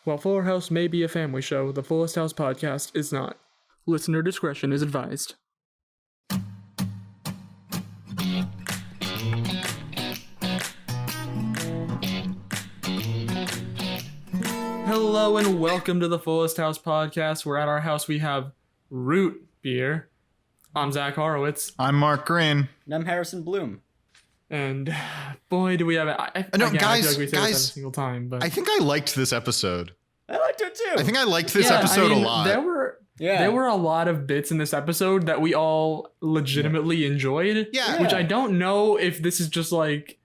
While Fuller House may be a family show, the Fullest House podcast is not. Listener discretion is advised. Hello and welcome to the Fullest House podcast, where at our house we have root beer. I'm Zach Horowitz. I'm Mark Greene. And I'm Harrison Bloom. And boy, do we have it. I feel like we say this every single time, but I think I liked this episode. I liked it too. I think I liked this episode a lot. There were a lot of bits in this episode that we all legitimately enjoyed. Yeah. Which I don't know if this is just like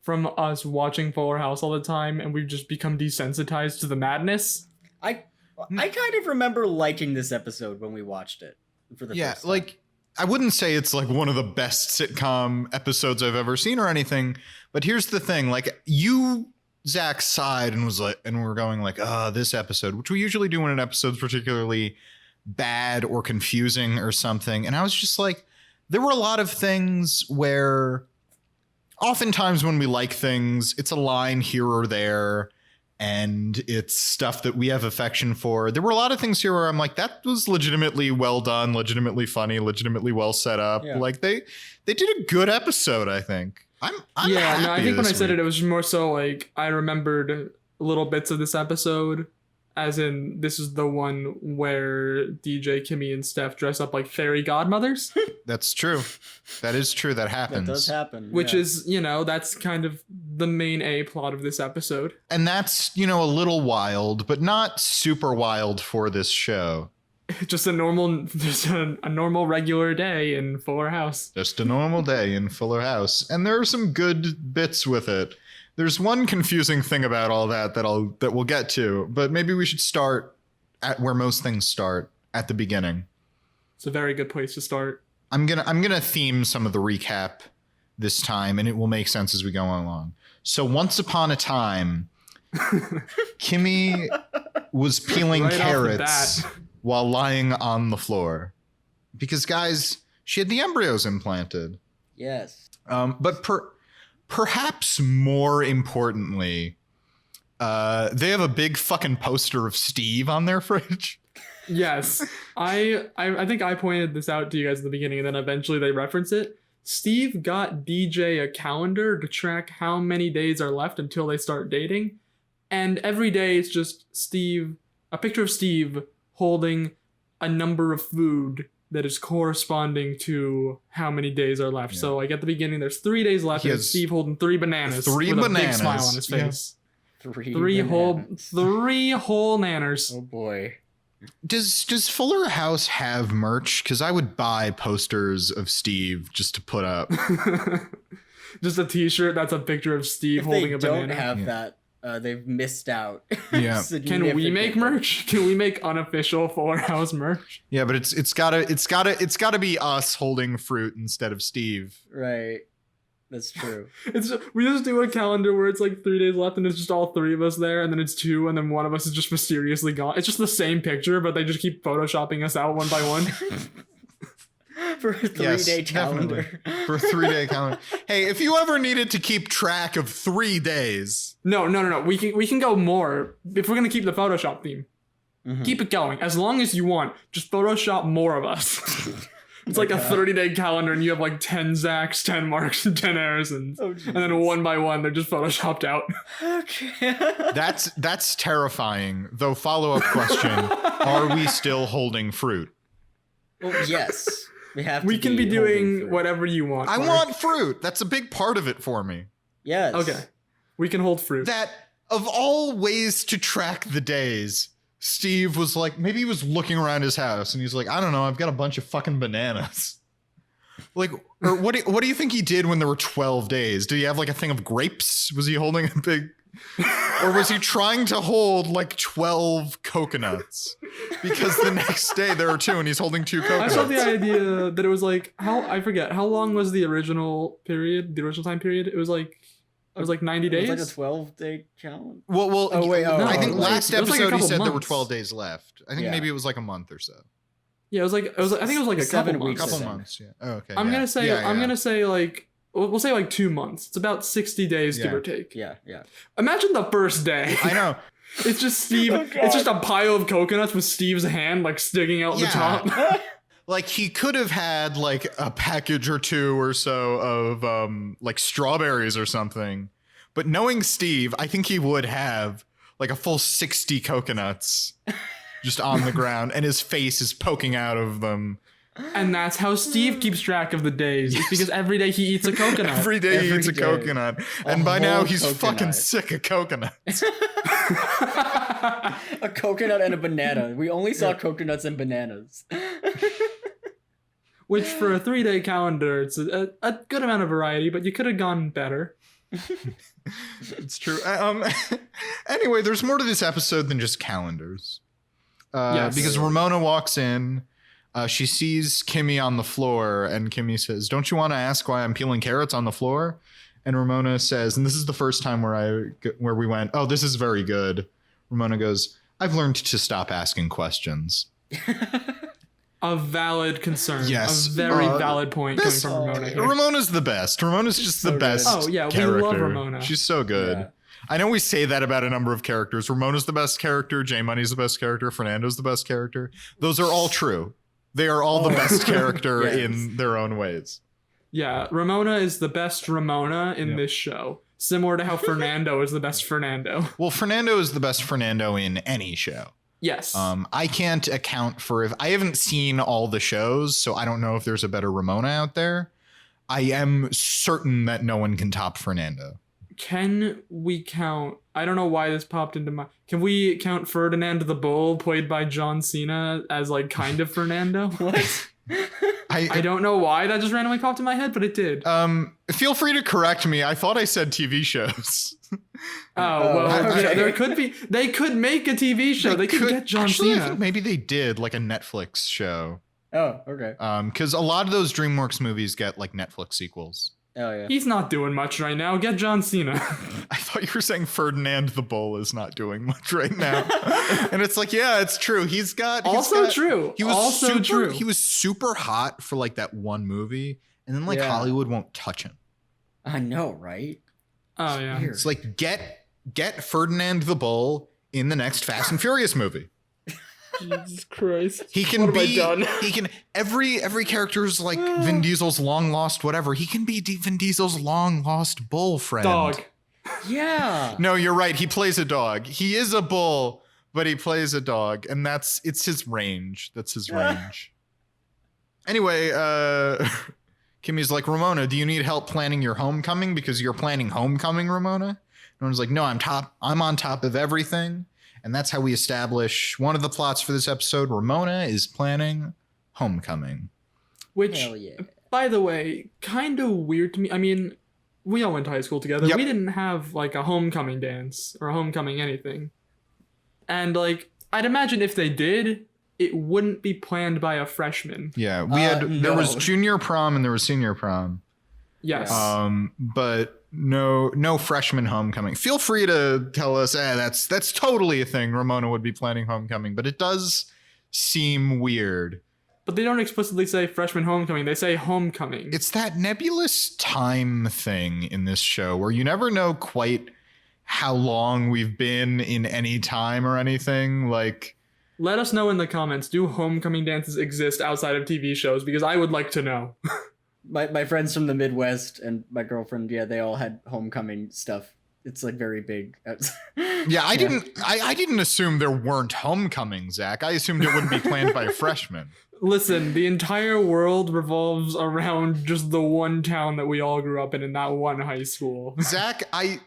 from us watching Fuller House all the time and we've just become desensitized to the madness. I kind of remember liking this episode when we watched it for the first time. Like I wouldn't say it's like one of the best sitcom episodes I've ever seen or anything, but here's the thing, like you, Zach, sighed and was like, and we're going like, this episode, which we usually do when an episode's particularly bad or confusing or something. And I was just like, there were a lot of things where oftentimes when we like things, it's a line here or there, and it's stuff that we have affection for. There were a lot of things here where I'm like, that was legitimately well done, legitimately funny, legitimately well set up. Yeah. Like they did a good episode, I think. I'm happy I think when I said week. it was more so like I remembered little bits of this episode, as in this is the one where DJ, Kimmy, and Steph dress up like fairy godmothers. That's true. That is true. That happens. That does happen. Which is, that's kind of the main A plot of this episode. And that's, a little wild, but not super wild for this show. Just a normal regular day in Fuller House. Just a normal day in Fuller House. And there are some good bits with it. There's one confusing thing about all that we'll get to, but maybe we should start at where most things start, at the beginning. It's a very good place to start. I'm gonna theme some of the recap this time, and it will make sense as we go along. So once upon a time, Kimmy was peeling carrots while lying on the floor. Because, guys, she had the embryos implanted. Yes. But perhaps more importantly, they have a big fucking poster of Steve on their fridge. Yes. I think I pointed this out to you guys at the beginning, and then eventually they reference it. Steve got DJ a calendar to track how many days are left until they start dating. And every day it's just a picture of Steve holding a number of food that is corresponding to how many days are left. Yeah. So like at the beginning, there's 3 days left, and Steve holding 3 bananas with a big smile on his face. Yeah. Three whole nanners. Oh boy. Does Fuller House have merch? Because I would buy posters of Steve just to put up. Just a t-shirt that's a picture of Steve holding a banana. If they don't have that, they've missed out. Yeah. Can we make merch? Can we make unofficial Fuller House merch? Yeah, but it's gotta be us holding fruit instead of Steve. Right. That's true. We just do a calendar where it's like 3 days left and it's just all 3 of us there, and then it's 2, and then one of us is just mysteriously gone. It's just the same picture, but they just keep photoshopping us out one by one. For a 3-day calendar. Definitely. For a 3-day calendar. Hey, if you ever needed to keep track of 3 days. No. We can go more. If we're gonna keep the Photoshop theme. Mm-hmm. Keep it going. As long as you want. Just Photoshop more of us. It's like a 30-day calendar, and you have like 10 Zachs, 10 Marks, and 10 Harrisons. Oh, and then one by one, they're just photoshopped out. Okay. That's terrifying. Though, follow-up question, are we still holding fruit? Well, yes. We can be doing whatever you want. I want fruit. That's a big part of it for me. Yes. Okay. We can hold fruit. That, of all ways to track the days, Steve was like, maybe he was looking around his house and he's like, I don't know, I've got a bunch of fucking bananas. Like, or what do you think he did when there were 12 days? Did he have like a thing of grapes? Was he holding a big, or was he trying to hold like 12 coconuts? Because the next day there are 2 and he's holding 2 coconuts. I saw the idea that it was like, I forget, how long was the original time period? It was like 90 days? It was like a 12-day challenge? Well, I think last episode he said months. there were 12 days left. I think maybe it was like a month or so. Yeah, I think it was like a 7 couple weeks. months. Couple months, yeah. Oh, okay. I'm gonna say like we'll say like 2 months. It's about 60 days, give or take. Yeah. Imagine the first day. I know. It's just Steve. Oh, it's just a pile of coconuts with Steve's hand like sticking out the top. Like he could have had like a package or two or so of like strawberries or something. But knowing Steve, I think he would have like a full 60 coconuts just on the ground, and his face is poking out of them. And that's how Steve keeps track of the days. It's because every day he eats a coconut. Every day he eats a coconut. And by now he's fucking sick of coconuts. A coconut and a banana. We only saw coconuts and bananas. Which for a 3-day calendar, it's a good amount of variety, but you could have gone better. It's true. Anyway, there's more to this episode than just calendars. Yes. Because Ramona walks in. She sees Kimmy on the floor, and Kimmy says, "Don't you want to ask why I'm peeling carrots on the floor?" And Ramona says, and this is the first time where we went, "Oh, this is very good." Ramona goes, "I've learned to stop asking questions." A valid concern. Yes. A very valid point coming from Ramona here. Ramona's the best. Ramona's just the best. Oh, yeah, character. we love Ramona. She's so good. Yeah. I know we say that about a number of characters. Ramona's the best character. J Money's the best character. Fernando's the best character. Those are all true. They are all the best character in their own ways. Yeah, Ramona is the best Ramona in this show. Similar to how Fernando is the best Fernando. Well, Fernando is the best Fernando in any show. Yes. I can't account for if I haven't seen all the shows, so I don't know if there's a better Ramona out there. I am certain that no one can top Fernando. Can we count? I don't know why this popped into my. Can we count Ferdinand the Bull, played by John Cena, as like kind of Fernando? What? I don't know why that just randomly popped in my head, but it did. Feel free to correct me. I thought I said TV shows. Yeah, there could be. They could make a TV show. They could get John actually, Cena. I think maybe they did like a Netflix show. Oh, okay. Because a lot of those DreamWorks movies get like Netflix sequels. Oh yeah. He's not doing much right now. Get John Cena. I thought you were saying Ferdinand the Bull is not doing much right now. And it's like, yeah, it's true. True. He was super hot for like that one movie, and then like Hollywood won't touch him. I know, right? Oh yeah. Weird. It's like get Ferdinand the Bull in the next Fast and Furious movie. Jesus Christ. He can what be. Have I done? He can. Every character's like Vin Diesel's long lost whatever. He can be Vin Diesel's long lost bull friend. Dog. Yeah. No, you're right. He plays a dog. He is a bull, but he plays a dog, and it's his range. That's his range. Anyway, Kimmy's like, Ramona, do you need help planning your homecoming because you're planning homecoming, Ramona? Ramona's like, no, I'm on top of everything. And that's how we establish one of the plots for this episode. Ramona is planning homecoming. Which, Hell yeah. by the way, kind of weird to me. I mean, we all went to high school together. Yep. We didn't have like a homecoming dance or a homecoming anything. And like, I'd imagine if they did, it wouldn't be planned by a freshman. Yeah, there was junior prom and there was senior prom. Yes. But no freshman homecoming. Feel free to tell us, that's totally a thing. Ramona would be planning homecoming, but it does seem weird. But they don't explicitly say freshman homecoming. They say homecoming. It's that nebulous time thing in this show where you never know quite how long we've been in any time or anything. Like, let us know in the comments, do homecoming dances exist outside of TV shows? Because I would like to know. My friends from the Midwest and my girlfriend, they all had homecoming stuff. It's like very big. Yeah, I didn't assume there weren't homecomings, Zach. I assumed it wouldn't be planned by a freshman. Listen, the entire world revolves around just the one town that we all grew up in that one high school. Zach, I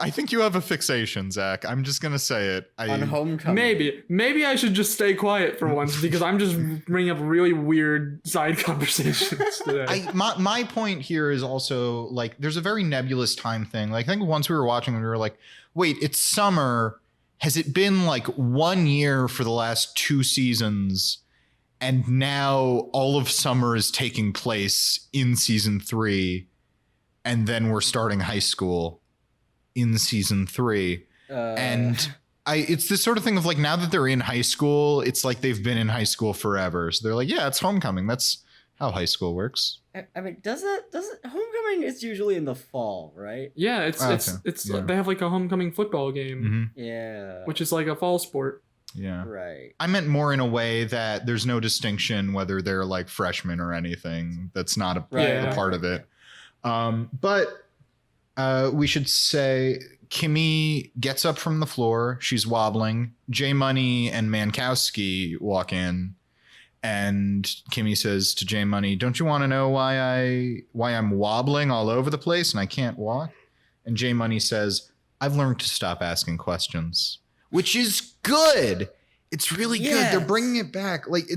think you have a fixation, Zach. I'm just gonna say it. On homecoming. Maybe I should just stay quiet for once because I'm just bringing up really weird side conversations today. My point here is also like there's a very nebulous time thing. Like I think once we were watching, we were like, wait, it's summer. Has it been like 1 year for the last 2 seasons? And now all of summer is taking place in season 3. And then we're starting high school in season 3. And it's this sort of thing of like, now that they're in high school, it's like they've been in high school forever. So they're like, yeah, it's homecoming. That's how high school works. I mean, does it homecoming is usually in the fall, right? Yeah, it's Yeah. they have like a homecoming football game, Yeah. which is like a fall sport. Yeah. Right. I meant more in a way that there's no distinction whether they're like freshmen or anything. That's not a part of it. But we should say Kimmy gets up from the floor. She's wobbling. J Money and Mankowski walk in. And Kimmy says to J Money, "Don't you want to know why I'm wobbling all over the place and I can't walk?" And J Money says, "I've learned to stop asking questions," which is good. It's really good. They're bringing it back. Like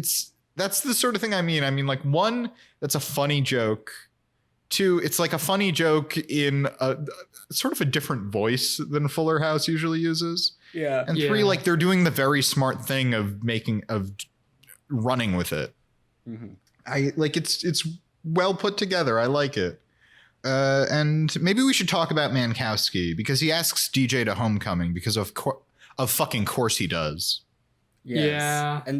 that's the sort of thing I mean. I mean, like, one, that's a funny joke. Two, it's like a funny joke in a sort of a different voice than Fuller House usually uses. Yeah. And three, like, they're doing the very smart thing of running with it. I like it's well put together. I like it. And maybe we should talk about Mankowski because he asks DJ to homecoming because of fucking course he does. Yes. Yeah. And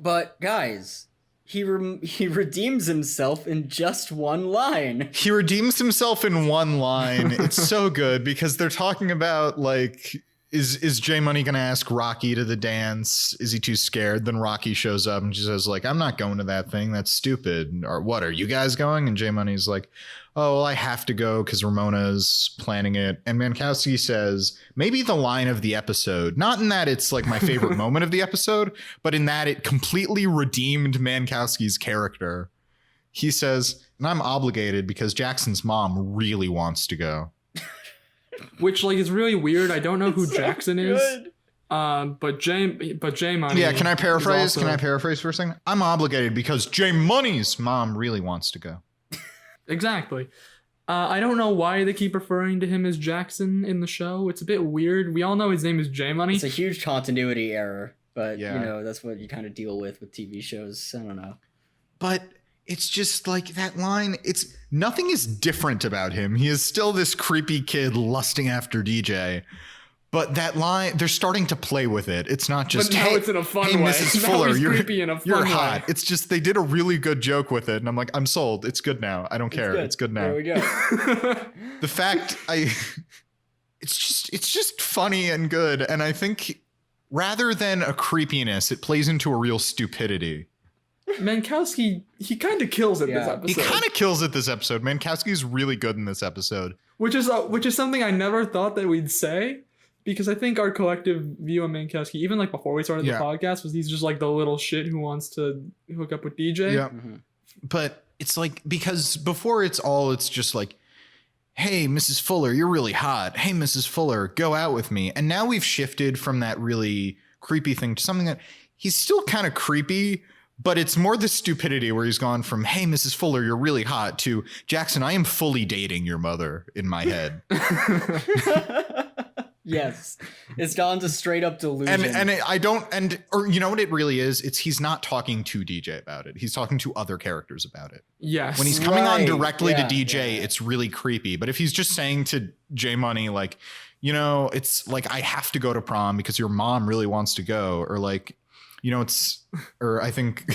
but guys, he redeems himself in just one line. He redeems himself in one line. It's so good because they're talking about like, is J Money gonna ask Rocky to the dance? Is he too scared? Then Rocky shows up and she says like, "I'm not going to that thing. That's stupid." Or, "What, are you guys going?" And J Money's like, "Oh, well, I have to go because Ramona's planning it." And Mankowski says maybe the line of the episode, not in that it's like my favorite moment of the episode, but in that it completely redeemed Mankowski's character. He says, "And I'm obligated because Jackson's mom really wants to go." Which like is really weird. I don't know who Jackson is. But J Money. Yeah, can I paraphrase? Also... Can I paraphrase for a second? I'm obligated because J Money's mom really wants to go. Exactly. I don't know why they keep referring to him as Jackson in the show. It's a bit weird. We all know his name is J Money. It's a huge continuity error, but Yeah. you know, that's what you kind of deal with TV shows. I don't know. But it's just like that line. It's nothing is different about him. He is still this creepy kid lusting after DJ. But that line, they're starting to play with it. It's not just, but now hey, it's in a fun hey, way. Mrs. Now Fuller, he's you're creepy in a fun you're way. hot. It's just they did a really good joke with it, and I'm like, I'm sold. It's good now. I don't care. It's good now. There we go. The fact it's just funny and good, and I think rather than a creepiness, it plays into a real stupidity. Mankowski, he kind of kills it this episode. He kind of kills it this episode. Mankowski's really good in this episode. Which is something I never thought that we'd say, because I think our collective view of Mankowski, even like before we started the podcast, was he's just like the little shit who wants to hook up with DJ. Yeah. But it's like, because before it's just like, "Hey, Mrs. Fuller, you're really hot. Hey, Mrs. Fuller, go out with me." And now we've shifted from that really creepy thing to something that he's still kind of creepy, but it's more the stupidity where he's gone from, "Hey, Mrs. Fuller, you're really hot," to, "Jackson, I am fully dating your mother," in my head. Yes, it's gone to straight up delusion. Or you know what it really is? It's he's not talking to DJ about it. He's talking to other characters about it. Yes. When he's coming on directly to DJ, it's really creepy. But if he's just saying to J Money, like, you know, it's like, "I have to go to prom because your mom really wants to go," or like, you know, or I think,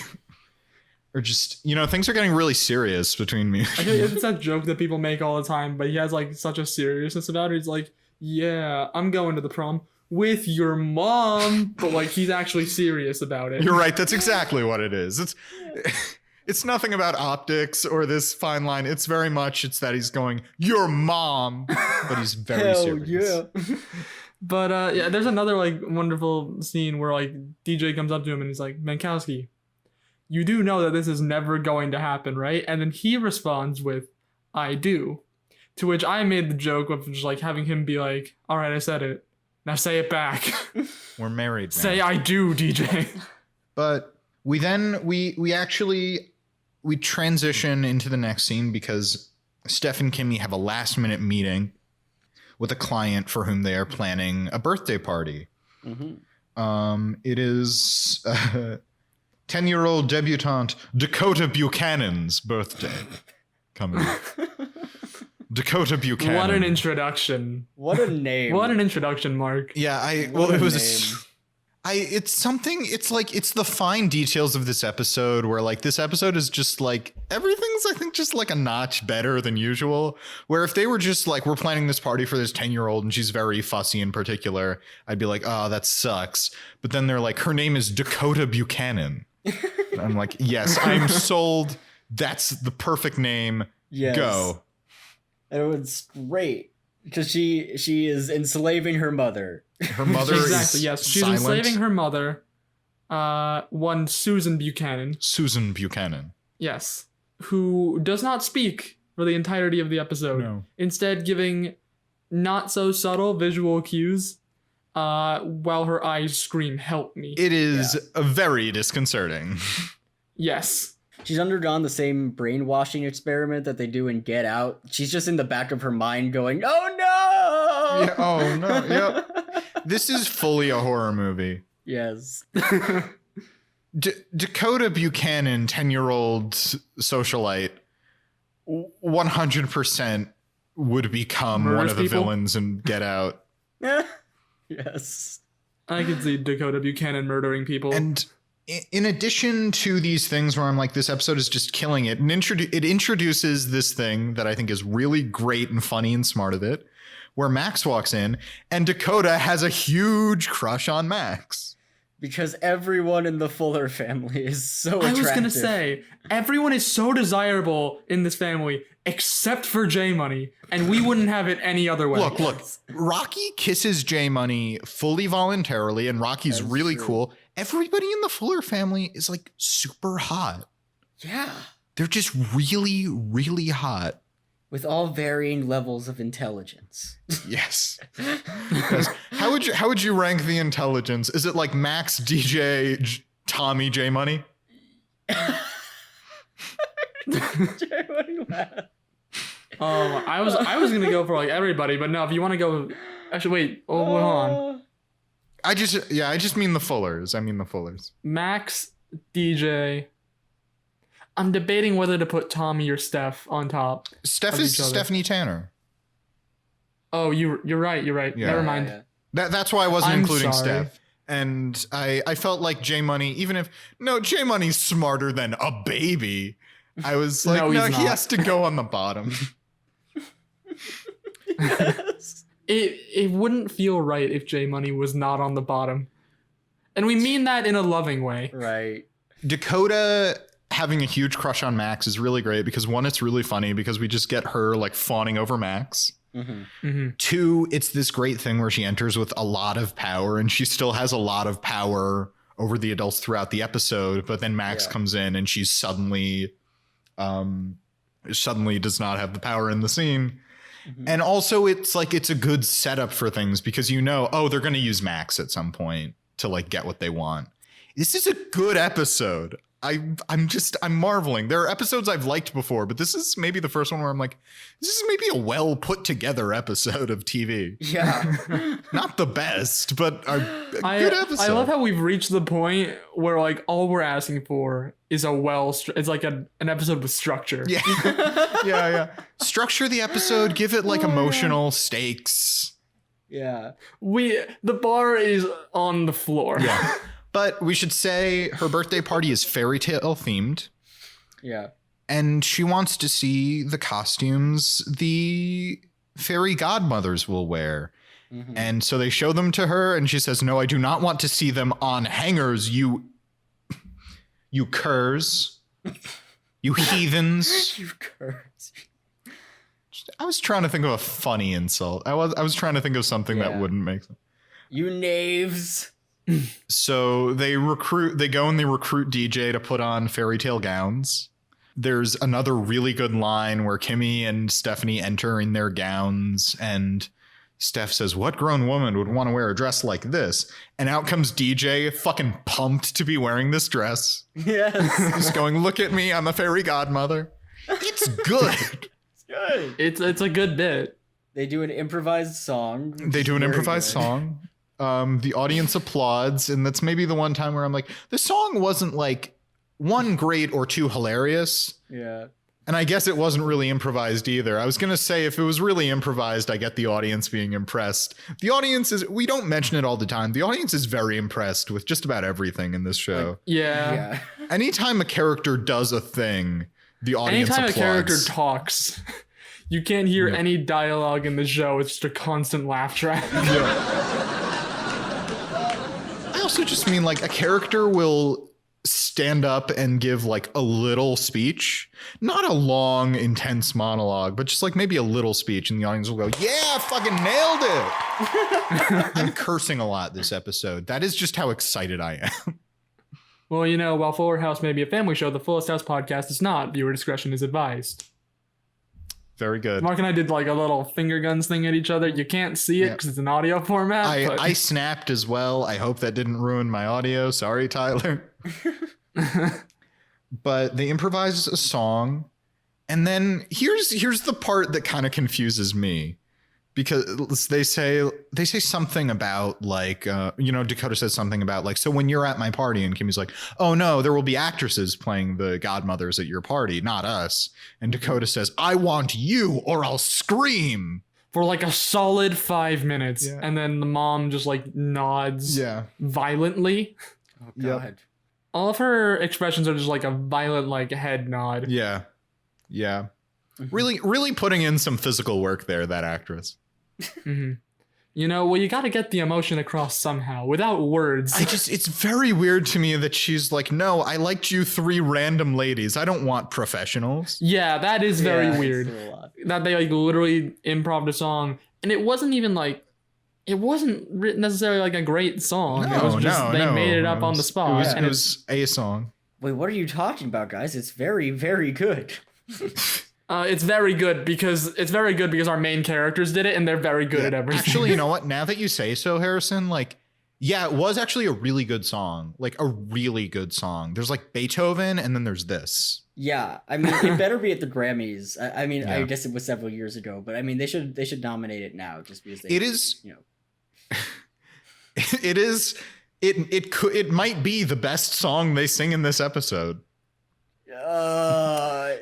or just, you know, things are getting really serious between me. I think it's that joke that people make all the time, but he has like such a seriousness about it. He's like, "Yeah, I'm going to the prom with your mom," but like he's actually serious about it. You're right. That's exactly what it is. It's nothing about optics or this fine line. It's very much, it's that he's going, "Your mom," but he's very serious. Yeah. But yeah, there's another like wonderful scene where like DJ comes up to him and he's like, "Mankowski, you do know that this is never going to happen, right?" And then he responds with, "I do." To which I made the joke of just like having him be like, "All right, I said it. Now say it back." We're married now. Say "I do," DJ. But we transition into the next scene because Steph and Kimmy have a last minute meeting with a client for whom they are planning a birthday party. It is 10-year-old debutante Dakota Buchanan's birthday coming up. Dakota Buchanan. What an introduction. What a name. What an introduction, Mark. Yeah, What a name. It's the fine details of this episode where like this episode is just like everything's I think just like a notch better than usual. Where if they were just like, we're planning this party for this 10-year-old and she's very fussy in particular, I'd be like, oh, that sucks. But then they're like, her name is Dakota Buchanan. I'm like, yes, I'm sold. That's the perfect name. Yes. Go. And it was great because she is enslaving her mother. Her mother Exactly, is yes. She's silent. enslaving her mother, one Susan Buchanan. Susan Buchanan. Yes. Who does not speak for the entirety of the episode. No. Instead giving not so subtle visual cues while her eyes scream, "Help me." It is very disconcerting. Yes. She's undergone the same brainwashing experiment that they do in Get Out. She's just in the back of her mind going, "Oh no!" Yeah, oh no, yep. This is fully a horror movie. Yes. Dakota Buchanan, 10-year-old socialite, 100% would become Murders one of the people? villains in Get Out. Yes. I could see Dakota Buchanan murdering people. And in addition to these things where I'm like, this episode is just killing it, and it introduces this thing that I think is really great and funny and smart of it, where Max walks in and Dakota has a huge crush on Max. Because everyone in the Fuller family is so attractive. I was going to say, everyone is so desirable in this family except for J Money, and we wouldn't have it any other way. Look, Rocky kisses J Money fully voluntarily, and Rocky's That's really true. cool. Everybody in the Fuller family is like super hot. Yeah. They're just really, really hot. With all varying levels of intelligence. Yes. Yes. How would you rank the intelligence? Is it like Max, DJ, Tommy, J Money? I was gonna go for like everybody, but no, if you want to go, actually wait, hold on. I just mean the Fullers. I mean the Fullers. Max, DJ. I'm debating whether to put Tommy or Steph on top. Steph Of is each other. Stephanie Tanner. Oh, you're right. Yeah. Never mind. Yeah. That's why I wasn't I'm including sorry. Steph. And I felt like J Money, J Money's smarter than a baby. I was like, No, no, he's he not. has to go on the bottom. Yes. It wouldn't feel right if J Money was not on the bottom. And we mean that in a loving way. Right. Dakota having a huge crush on Max is really great because one, it's really funny because we just get her like fawning over Max. Mm-hmm. Mm-hmm. Two, it's this great thing where she enters with a lot of power and she still has a lot of power over the adults throughout the episode. But then Max comes in and she's suddenly does not have the power in the scene. Mm-hmm. And also it's like, it's a good setup for things because they're going to use Max at some point to like get what they want. This is a good episode. I'm marveling. There are episodes I've liked before, but this is maybe the first one where I'm like, this is maybe a well put together episode of TV. Yeah. Not the best, but a good episode. I love how we've reached the point where like all we're asking for is it's like an episode with structure. Yeah. yeah. Structure the episode, give it like emotional stakes. Yeah. The bar is on the floor. Yeah. But we should say her birthday party is fairy tale themed. Yeah. And she wants to see the costumes the fairy godmothers will wear. Mm-hmm. And so they show them to her and she says, no, I do not want to see them on hangers, you curs, you heathens. You curse. I was trying to think of a funny insult. I was trying to think of something that Yeah. wouldn't make sense. You knaves. So they go and they recruit DJ to put on fairy tale gowns. There's another really good line where Kimmy and Stephanie enter in their gowns and Steph says, what grown woman would want to wear a dress like this? And out comes DJ, fucking pumped to be wearing this dress. Yes. Just going, look at me, I'm a fairy godmother. It's good. It's good. It's a good bit. They do an improvised song. They do an improvised song. The audience applauds, and that's maybe the one time where I'm like, the song wasn't like one great or two hilarious. Yeah. And I guess it wasn't really improvised either. I was going to say if it was really improvised, I get the audience being impressed. The audience is, we don't mention it all the time. The audience is very impressed with just about everything in this show. Yeah. Anytime a character does a thing, the audience Anytime applauds. a character talks, you can't hear any dialogue in the show. It's just a constant laugh track. I also just mean like a character will stand up and give like a little speech, not a long intense monologue, but just like maybe a little speech, and the audience will go, yeah, fucking nailed it. I'm cursing a lot this episode. That is just how excited I am. Well, you know, while Fuller House may be a family show, the Fullest House podcast is not. Viewer discretion is advised. Very good. Mark and I did like a little finger guns thing at each other. You can't see it because it's an audio format. I snapped as well. I hope that didn't ruin my audio. Sorry, Tyler. But they improvise a song, and then here's the part that kind of confuses me, because they say something about like Dakota says something about like, so when you're at my party, and Kimmy's like, oh no, there will be actresses playing the godmothers at your party, not us. And Dakota says, I want you or I'll scream. For like a solid 5 minutes. Yeah. And then the mom just like nods violently. Oh, God. Yep. All of her expressions are just like a violent like head nod. Yeah. Yeah. Really putting in some physical work there, that actress. Mm-hmm. You know, well, you got to get the emotion across somehow without words. It's very weird to me that she's like, no, I liked you 3 random ladies. I don't want professionals. Yeah, that is very Yeah, weird. it's a lot. That they like literally improv a song, and it wasn't even like, it wasn't necessarily like a great song. It was just they made it up on the spot. It was a song. Wait, what are you talking about, guys? It's very, very good. It's very good because our main characters did it, and they're very good at everything. Actually, you know what? Now that you say so, Harrison, like, yeah, it was actually a really good song. Like a really good song. There's like Beethoven, and then there's this. Yeah, I mean, it better be at the Grammys. I mean, I guess it was several years ago, but I mean, they should nominate it now, just because they. It is. You know. It is. It might be the best song they sing in this episode. Yeah.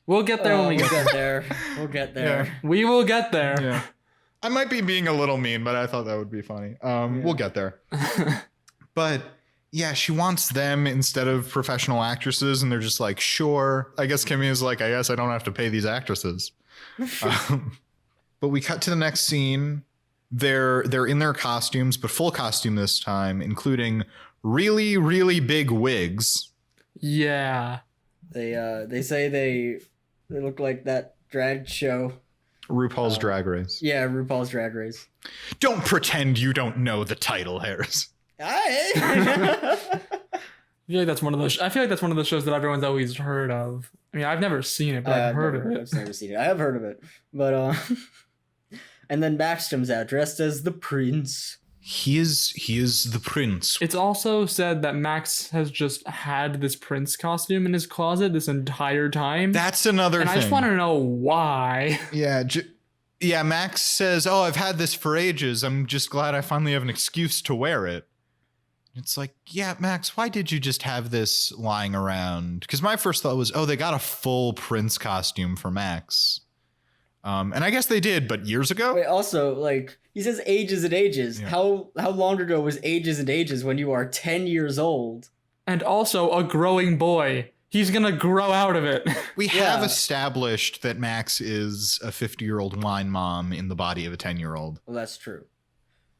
We'll get there when we We'll get get there. We'll get there. Yeah. We will get there. Yeah. I might be being a little mean, but I thought that would be funny. We'll get there. But yeah, she wants them instead of professional actresses, and they're just like, sure. I guess Kimmy is like, I guess I don't have to pay these actresses. But we cut to the next scene. They're in their costumes, but full costume this time, including really, really big wigs. Yeah. They say they look like that drag show. RuPaul's Drag Race. Yeah, RuPaul's Drag Race. Don't pretend you don't know the title, Harris. I I feel like that's one of those shows that everyone's always heard of. I mean, I've never seen it, but I've heard of it. I've never seen it. I have heard of it, but and then Max comes out dressed as the prince. He is the prince. It's also said that Max has just had this prince costume in his closet this entire time. That's another thing. And I just want to know why. Yeah, Max says, oh, I've had this for ages. I'm just glad I finally have an excuse to wear it. It's like, yeah, Max, why did you just have this lying around? Because my first thought was, oh, they got a full prince costume for Max. And I guess they did, but years ago? Wait, also, like, he says ages and ages. Yeah. How long ago was ages and ages when you are 10 years old? And also a growing boy. He's gonna grow out of it. We have established that Max is a 50-year-old wine mom in the body of a 10-year-old. Well, that's true.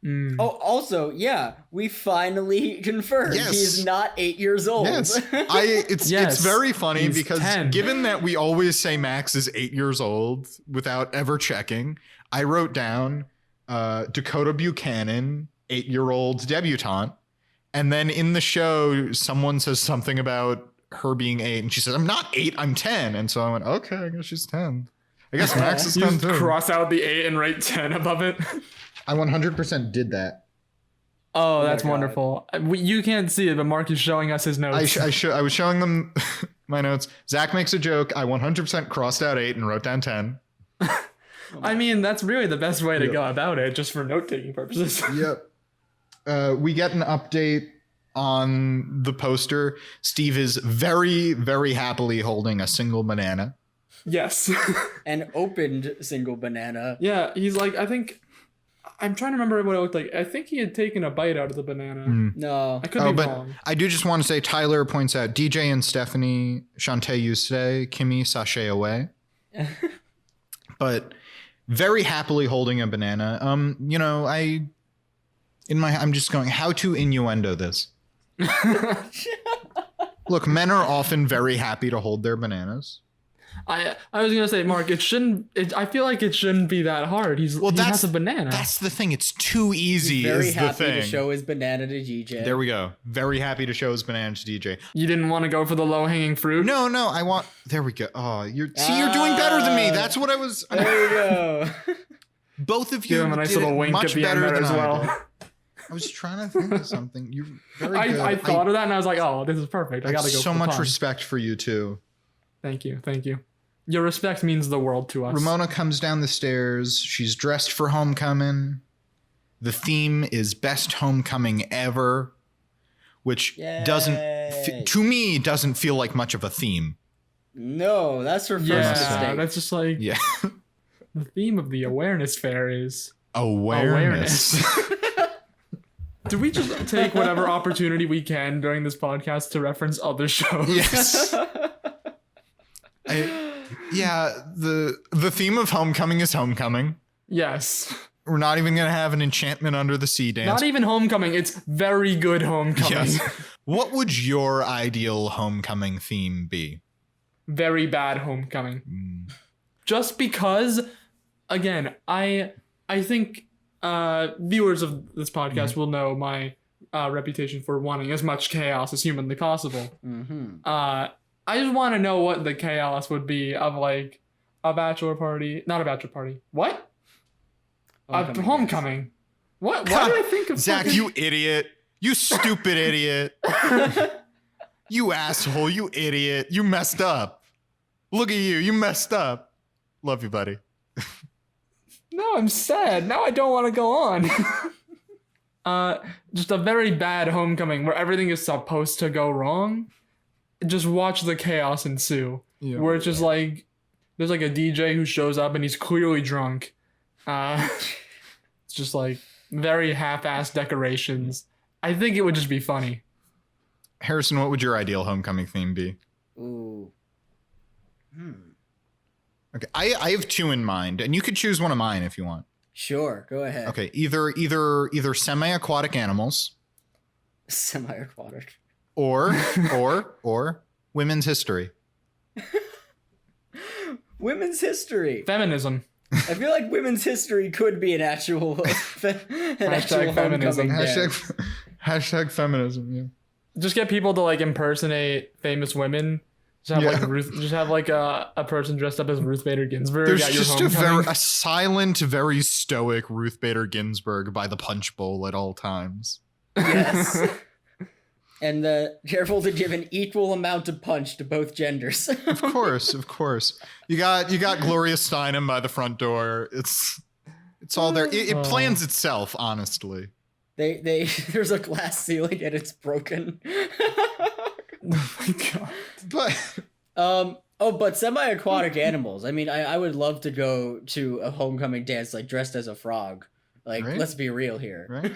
Mm. Oh, also, yeah, we finally confirmed he's not 8 years old. Yes, it's very funny He's because 10. Given that we always say Max is 8 years old without ever checking, I wrote down Dakota Buchanan, 8-year-old debutante, and then in the show someone says something about her being 8, and she says, "I'm not 8, I'm 10," and so I went, okay, I guess she's 10. I guess Max is You 10 just too. cross out the 8 and write 10 above it. I 100% did that. Oh, that's God. wonderful. You can't see it, but Mark is showing us his notes. I was showing them my notes. Zach makes a joke. I 100% crossed out 8 and wrote down 10. I mean, that's really the best way to go about it, just for note-taking purposes. Yep. We get an update on the poster, Steve is very, very happily holding a single banana. Yes. An opened single banana. Yeah, he's like, I think, I'm trying to remember what it looked like. I think he had taken a bite out of the banana. No. I could be wrong. I do just want to say, Tyler points out DJ and Stephanie, Shantae you stay, Kimmy sashay away. But very happily holding a banana. You know, I'm just going, how to innuendo this? Look, men are often very happy to hold their bananas. I was gonna say, Mark, I feel like it shouldn't be that hard. He has a banana. That's the thing. It's too easy. He's very is the happy thing. to show his banana to DJ. There we go. Very happy to show his banana to DJ. You didn't want to go for the low hanging fruit? No. There we go. Oh, you're doing better than me. That's what I was. There you go. Both of Give you him a nice did little it wink much at the better end there than as I well. did. I was trying to think of something. You're very good. I thought of that and I was like, oh, this is perfect. I gotta go. So for the much pun. respect for you too. Thank you. Your respect means the world to us. Ramona comes down the stairs. She's dressed for homecoming. The theme is best homecoming ever, which to me doesn't feel like much of a theme. No, that's her first mistake. That's just like the theme of the awareness fair is awareness. Do we just take whatever opportunity we can during this podcast to reference other shows? Yes. The theme of homecoming is homecoming. Yes. We're not even going to have an enchantment under the sea dance. Not even homecoming. It's very good homecoming. Yes. What would your ideal homecoming theme be? Very bad homecoming. Just because, again, I think viewers of this podcast will know my reputation for wanting as much chaos as humanly possible. I just want to know what the chaos would be of like a bachelor party. Not a bachelor party. What? Homecoming. What? Why did I think of Zach, you idiot. You stupid idiot. You asshole. You idiot. You messed up. Look at you. You messed up. Love you, buddy. No, I'm sad. Now I don't want to go on. Just a very bad homecoming where everything is supposed to go wrong. Just watch the chaos ensue. Yeah. Where it's just like there's like a DJ who shows up and he's clearly drunk. It's just like very half-assed decorations. I think it would just be funny. Harrison, what would your ideal homecoming theme be? Ooh. Okay, I have two in mind, and you could choose one of mine if you want. Sure, go ahead. Okay, either semi-aquatic animals. Semi-aquatic. Or women's history. Women's history. Feminism. I feel like women's history could be an actual feminism. Hashtag feminism. Yeah. Just get people to like impersonate famous women. Just have like a person dressed up as Ruth Bader Ginsburg. There's just a silent, very stoic Ruth Bader Ginsburg by the punch bowl at all times. Yes. And careful to give an equal amount of punch to both genders. Of course. You got Gloria Steinem by the front door. It's all there. It plans itself, honestly. There's a glass ceiling and it's broken. Oh my god. But semi-aquatic animals. I mean, I would love to go to a homecoming dance like dressed as a frog. Like, right? Let's be real here. Right?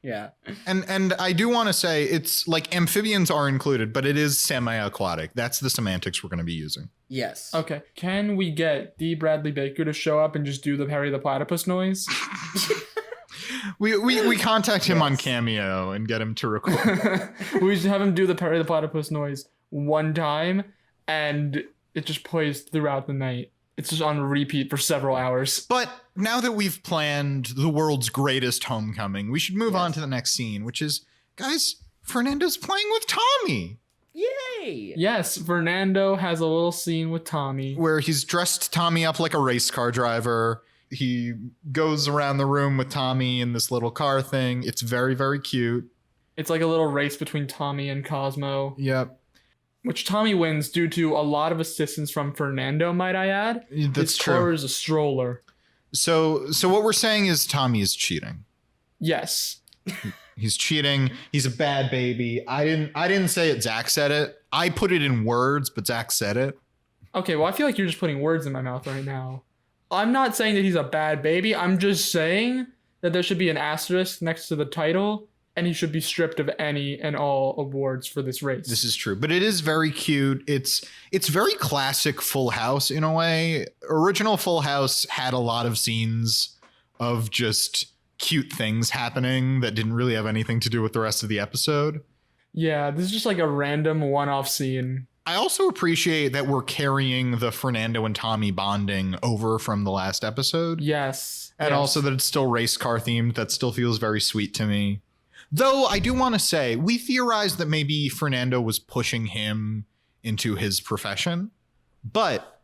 Yeah. And I do want to say it's like amphibians are included, but it is semi-aquatic. That's the semantics we're going to be using. Yes. Okay. Can we get D. Bradley Baker to show up and just do the Perry the Platypus noise? We contact him on Cameo and get him to record. We just have him do the Perry the Platypus noise one time, and it just plays throughout the night. It's just on repeat for several hours. But now that we've planned the world's greatest homecoming, we should move on to the next scene, which is, guys, Fernando's playing with Tommy. Yay! Yes, Fernando has a little scene with Tommy. Where he's dressed Tommy up like a race car driver. He goes around the room with Tommy in this little car thing. It's very, very cute. It's like a little race between Tommy and Cosmo. Yep. Which Tommy wins due to a lot of assistance from Fernando, might I add. That's true. His car is a stroller. So what we're saying is Tommy is cheating. Yes. He's cheating. He's a bad baby. I didn't say it. Zach said it. I put it in words, but Zach said it. Okay, well, I feel like you're just putting words in my mouth right now. I'm not saying that he's a bad baby. I'm just saying that there should be an asterisk next to the title, and he should be stripped of any and all awards for this race. This is true, but it is very cute. It's very classic Full House in a way. Original Full House had a lot of scenes of just cute things happening that didn't really have anything to do with the rest of the episode. Yeah, this is just like a random one-off scene. I also appreciate that we're carrying the Fernando and Tommy bonding over from the last episode. Yes. And also that it's still race car themed. That still feels very sweet to me. Though I do want to say, we theorized that maybe Fernando was pushing him into his profession, but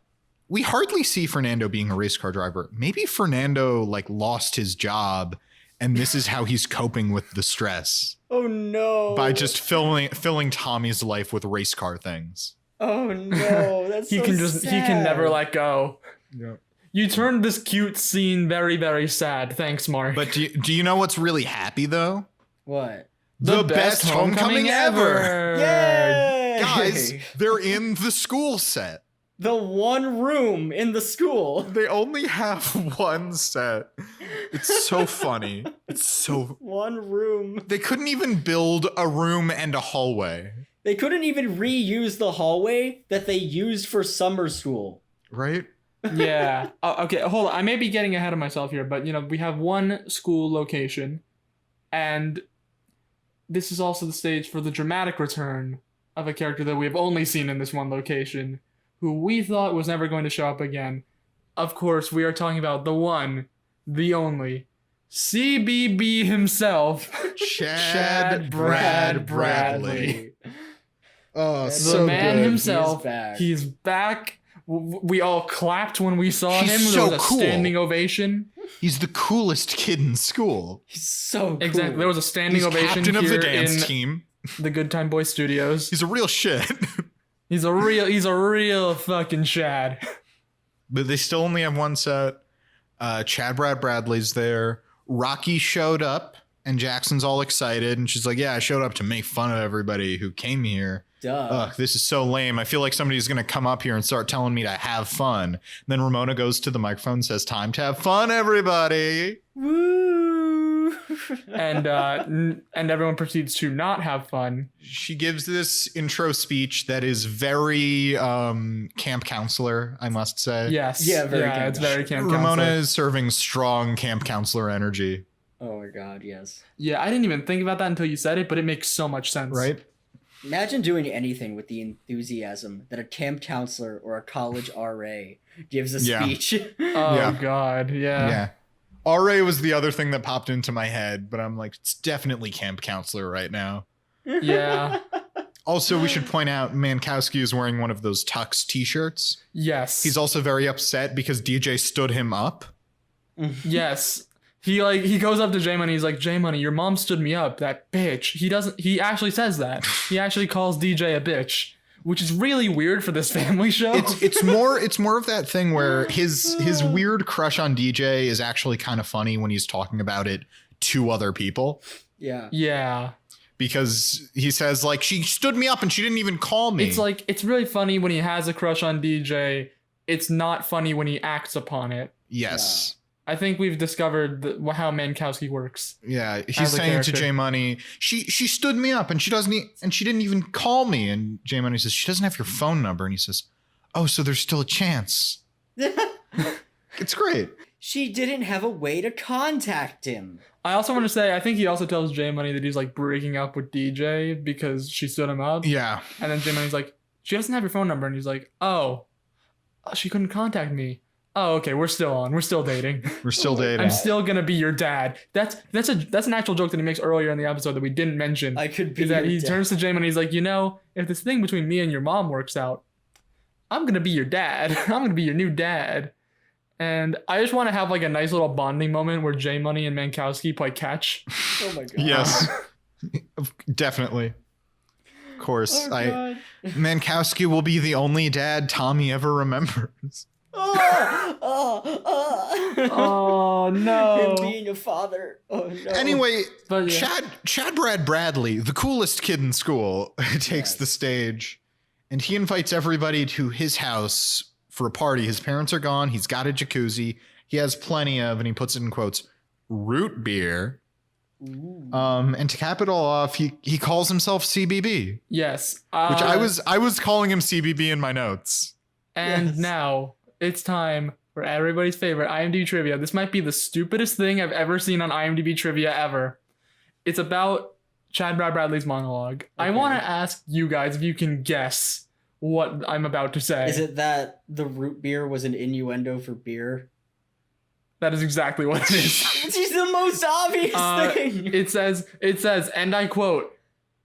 we hardly see Fernando being a race car driver. Maybe Fernando lost his job, and this is how he's coping with the stress. Oh no! By just filling Tommy's life with race car things. Oh no, that's he can never let go. Yep. You turned this cute scene very, very sad. Thanks, Mark. But do you know what's really happy though? What? The best homecoming ever! Yay! Guys, they're in the school set. The one room in the school. They only have one set. It's so funny. It's so... One room. They couldn't even build a room and a hallway. They couldn't even reuse the hallway that they used for summer school. Right? Yeah. Okay, hold on. I may be getting ahead of myself here, but, we have one school location, and this is also the stage for the dramatic return of a character that we have only seen in this one location, who we thought was never going to show up again. Of course, we are talking about the one, the only, CBB himself, Chad Bradley. Oh, That's so the man good. himself. He's back. He's back. We all clapped when we saw He's him. so There was a cool. standing ovation. He's the coolest kid in school. He's so cool. Exactly. There was a standing He's ovation captain of here the dance in team. the Good Time Boy Studios. He's a real shit. He's a real fucking Chad. But they still only have one set. Chad Bradley's there. Rocky showed up, and Jackson's all excited, and she's like, yeah, I showed up to make fun of everybody who came here. Duh. Ugh, this is so lame. I feel like somebody's going to come up here and start telling me to have fun. And then Ramona goes to the microphone and says, time to have fun, everybody. Woo! And everyone proceeds to not have fun. She gives this intro speech that is very camp counselor, I must say. Yes. Yeah, very it's very camp Ramona counselor. is serving strong camp counselor energy. Oh my god, yes. Yeah, I didn't even think about that until you said it, but it makes so much sense. Right? Imagine doing anything with the enthusiasm that a camp counselor or a college RA gives a Yeah. speech. Oh Yeah. god, yeah. RA was the other thing that popped into my head, but I'm like, it's definitely camp counselor right now. Yeah. Also, we should point out Mankowski is wearing one of those Tux t-shirts. Yes. He's also very upset because DJ stood him up. Yes. He goes up to J Money, he's like, J Money, your mom stood me up, that bitch. He actually says that. He actually calls DJ a bitch, which is really weird for this family show. It's more of that thing where his weird crush on DJ is actually kind of funny when he's talking about it to other people. Yeah. Yeah. Because he says, like, she stood me up and she didn't even call me. It's really funny when he has a crush on DJ. It's not funny when he acts upon it. Yes. I think we've discovered how Mankowski works. Yeah, he's as a saying to character. J Money, she stood me up and she didn't even call me. And J Money says, she doesn't have your phone number. And he says, oh, so there's still a chance. It's great. She didn't have a way to contact him. I also want to say, I think he also tells J Money that he's like breaking up with DJ because she stood him up. Yeah. And then J Money's like, she doesn't have your phone number. And he's like, oh, she couldn't contact me. Oh, okay, we're still on. We're still dating. We're still dating. I'm still gonna be your dad. That's an actual joke that he makes earlier in the episode that we didn't mention. I could be Is that your he dad. turns to J Money, he's like, if this thing between me and your mom works out, I'm gonna be your dad. I'm gonna be your new dad. And I just want to have like a nice little bonding moment where J Money and Mankowski play catch. Oh my god. Yes. Definitely. Of course. Oh god. Mankowski will be the only dad Tommy ever remembers. Oh no. Him being a father. Oh no. Anyway, But yeah. Chad Brad Bradley, the coolest kid in school, takes the stage, and he invites everybody to his house for a party. His parents are gone. He's got a jacuzzi. He has plenty of, and he puts it in quotes, root beer. Ooh. And to cap it all off, he calls himself CBB, Yes. which I was calling him CBB in my notes. And Yes. now it's time for everybody's favorite IMDb trivia. This might be the stupidest thing I've ever seen on IMDb trivia ever. It's about Chad Brad Bradley's monologue. I Okay. want to ask you guys if you can guess what I'm about to say. Is it that the root beer was an innuendo for beer? That is exactly what it is. It's the most obvious thing. It says, and I quote,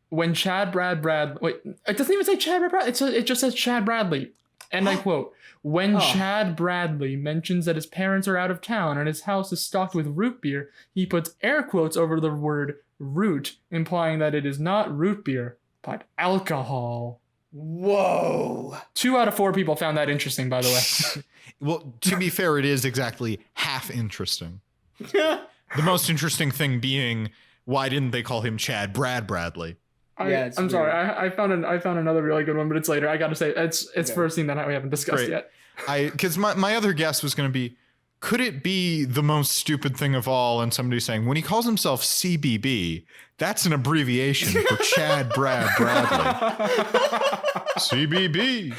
when Chad Brad, wait, it doesn't even say Chad Brad Bradley. It just says Chad Bradley. And I quote, when Chad Bradley mentions that his parents are out of town and his house is stocked with root beer, he puts air quotes over the word root, implying that it is not root beer, but alcohol. Whoa. 2 out of 4 people found that interesting, by the way. Well, to be fair, it is exactly half interesting. The most interesting thing being, why didn't they call him Chad Brad Bradley? It's I'm sorry. weird. I found another really good one, but it's later. I got to say, it's Okay. first thing that we haven't discussed Great. yet. Because my other guess was going to be, could it be the most stupid thing of all? And somebody saying, when he calls himself CBB, that's an abbreviation for Chad Brad Bradley. CBB.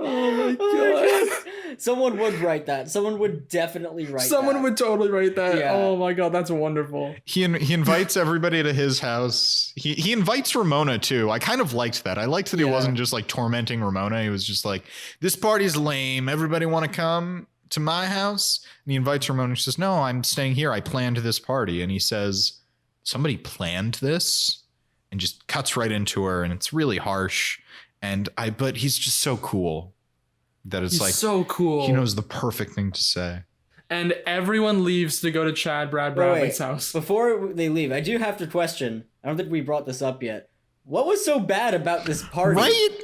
Oh my God. Someone would write that. Someone would definitely write that. Someone would totally write that. Yeah. Oh my god, that's wonderful. He invites everybody to his house. He invites Ramona too. I kind of liked that. I liked that he Yeah. wasn't just like tormenting Ramona. He was just like, this party's lame. Everybody want to come to my house? And he invites Ramona. She says, no, I'm staying here. I planned this party. And he says, somebody planned this? And just cuts right into her. And it's really harsh. But he's just so cool that it's He's like, so cool. he knows the perfect thing to say. And everyone leaves to go to Chad Brad Bradley's house. Before they leave, I do have to question. I don't think we brought this up yet. What was so bad about this party? Right?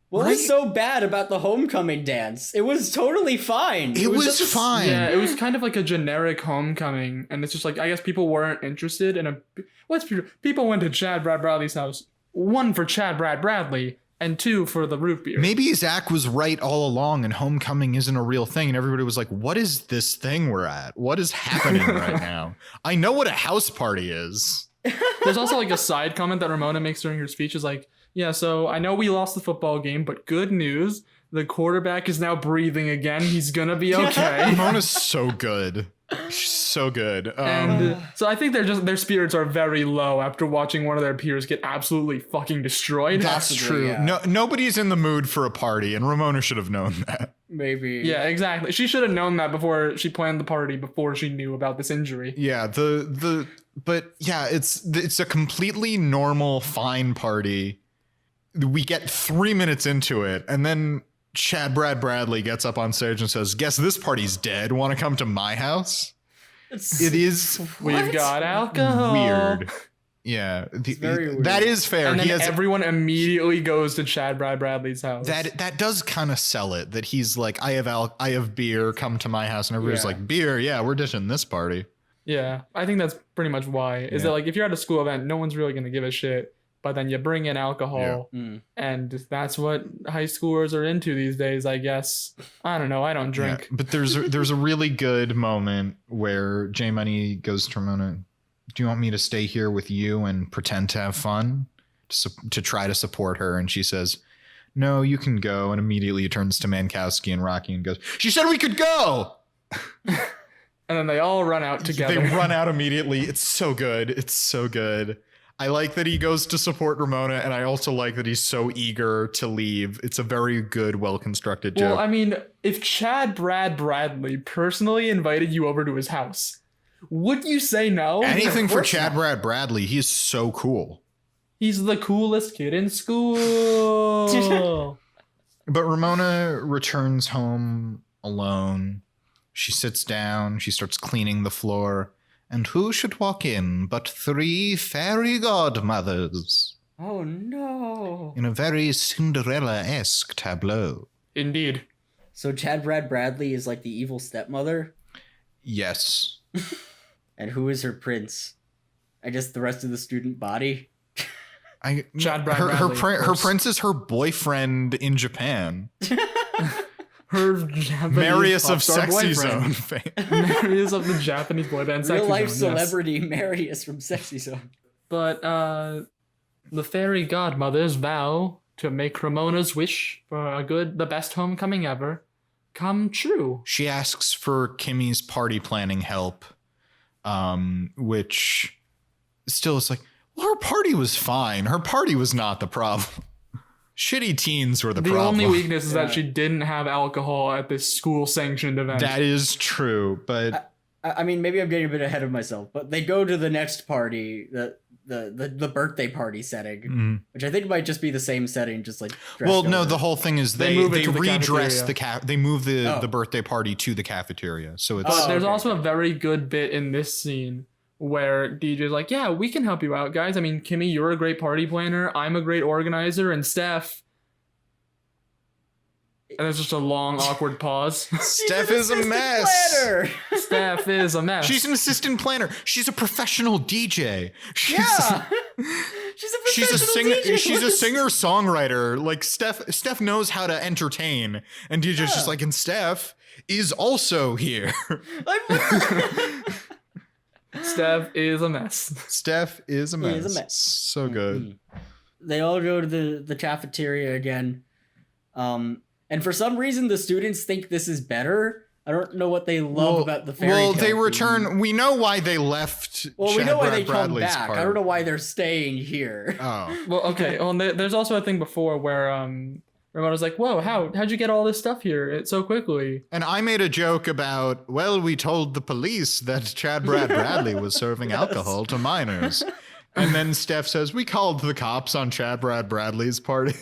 What was so bad about the homecoming dance? It was totally fine. It was just fine. Yeah, it was kind of like a generic homecoming, and it's just like, I guess people weren't interested in people went to Chad Brad Bradley's house. 1 for Chad Brad Bradley, and 2 for the root beer. Maybe Zach was right all along and homecoming isn't a real thing. And everybody was like, what is this thing we're at? What is happening right now? I know what a house party is. There's also like a side comment that Ramona makes during her speech is like, yeah, so I know we lost the football game, but good news. The quarterback is now breathing again. He's going to be okay. Ramona's so good. She's so good. And so I think their spirits are very low after watching one of their peers get absolutely fucking destroyed. That's Possibly, true. yeah. No, nobody's in the mood for a party, and Ramona should have known that. Maybe. Yeah, exactly. She should have known that before she planned the party, before she knew about this injury. Yeah, but yeah, it's a completely normal, fine party. We get 3 minutes into it, and then Chad Brad Bradley gets up on stage and says, guess this party's dead. Want to come to my house? It is We've got alcohol. weird. Yeah. very weird. That is fair. And then He has everyone immediately goes to Chad Brad Bradley's house. that does kind of sell it, that he's like, I have beer, come to my house. And everybody's Yeah. like, beer, yeah, we're dishing this party. Yeah, I think that's pretty much why. Is Yeah. that like, if you're at a school event, no one's really going to give a shit. But then you bring in alcohol, Mm. and that's what high schoolers are into these days, I guess. I don't know. I don't drink. Yeah, but there's a really good moment where J Money goes to Ramona, do you want me to stay here with you and pretend to have fun to try to support her? And she says, no, you can go. And immediately turns to Mankowski and Rocky and goes, she said we could go. And then they all run out together. They run out immediately. It's so good. It's so good. I like that he goes to support Ramona, and I also like that he's so eager to leave. It's a very good, well-constructed joke. Well, I mean, if Chad Brad Bradley personally invited you over to his house, would you say no? Anything of for course Chad not. Brad Bradley. He is so cool. He's the coolest kid in school. But Ramona returns home alone. She sits down. She starts cleaning the floor. And who should walk in but 3 fairy godmothers? Oh no. In a very Cinderella-esque tableau. Indeed. So Chad Brad Bradley is like the evil stepmother? Yes. And who is her prince? I guess the rest of the student body? Chad Brad her Bradley, her prince is her boyfriend in Japan. Her Japanese Marius pop of star Sexy boyfriend. Zone fame. Marius of the Japanese boy band Sexy Real life Zone, yes. celebrity Marius from Sexy Zone. But the fairy godmothers vow to make Ramona's wish for the best homecoming ever come true. She asks for Kimmy's party planning help, which still is like, well, her party was fine. Her party was not the problem. Shitty teens were the problem. The only weakness is that she didn't have alcohol at this school-sanctioned event. That is true, but I mean, maybe I'm getting a bit ahead of myself, but they go to the next party, the birthday party setting, which I think might just be the same setting, just like. Well, no, over. the whole thing is they redress they move the birthday party to the cafeteria, so it's. But there's also a very good bit in this scene where DJ's like, yeah, we can help you out, guys. I mean, Kimmy, you're a great party planner. I'm a great organizer. And Steph. And there's just a long, awkward pause. Steph is a mess. Planner. Steph is a mess. She's an assistant planner. She's a professional DJ. She's She's a professional DJ. She's a singer-songwriter. Like Steph knows how to entertain. And DJ's just like, and Steph is also here. Steph is a mess. Steph is a mess. He is a mess. So good. They all go to the cafeteria again. And for some reason, the students think this is better. I don't know what they love about the fairy tale. Well, they theme. return. We know why they left. Well, we know why they come Bradley's back. part. I don't know why they're staying here. Oh. Well, okay. Well, there's also a thing before where Ramona's like, whoa, how'd you get all this stuff here so quickly? And I made a joke about, well, we told the police that Chad Brad Bradley was serving alcohol to minors. And then Steph says, we called the cops on Chad Brad Bradley's party.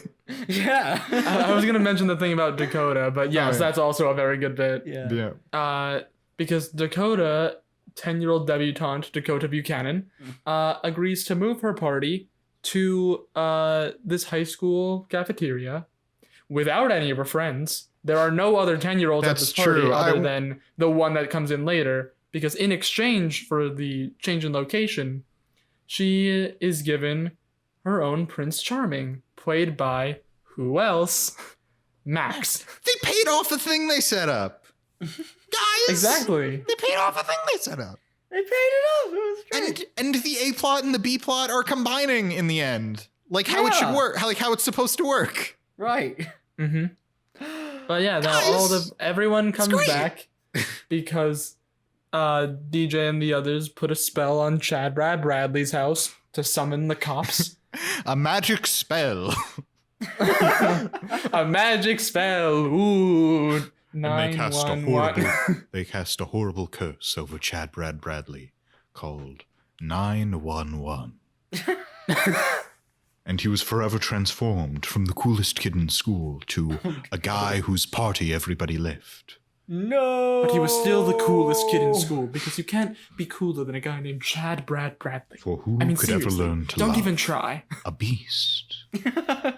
Yeah. I was going to mention the thing about Dakota, but yes, that's also a very good bit. Yeah. Because Dakota, 10-year-old debutante Dakota Buchanan, agrees to move her party to this high school cafeteria without any of her friends. There are no other 10-year-olds at this party other than the one that comes in later, because in exchange for the change in location, she is given her own Prince Charming, played by who else? Max. They paid off the thing they set up. Guys! Exactly. They paid off the thing they set up. They paid it off. It was great. And the A plot and the B plot are combining in the end. Like how it should work. How it's supposed to work. Right. Mm-hmm. But yeah, everyone comes back because DJ and the others put a spell on Chad Brad Bradley's house to summon the cops. A magic spell. A magic spell. Ooh. And they cast a horrible curse over Chad Brad Bradley called 911. And he was forever transformed from the coolest kid in school to a guy whose party everybody left. No. But he was still the coolest kid in school because you can't be cooler than a guy named Chad Brad Bradley. For who could ever learn to don't love even try. a beast? I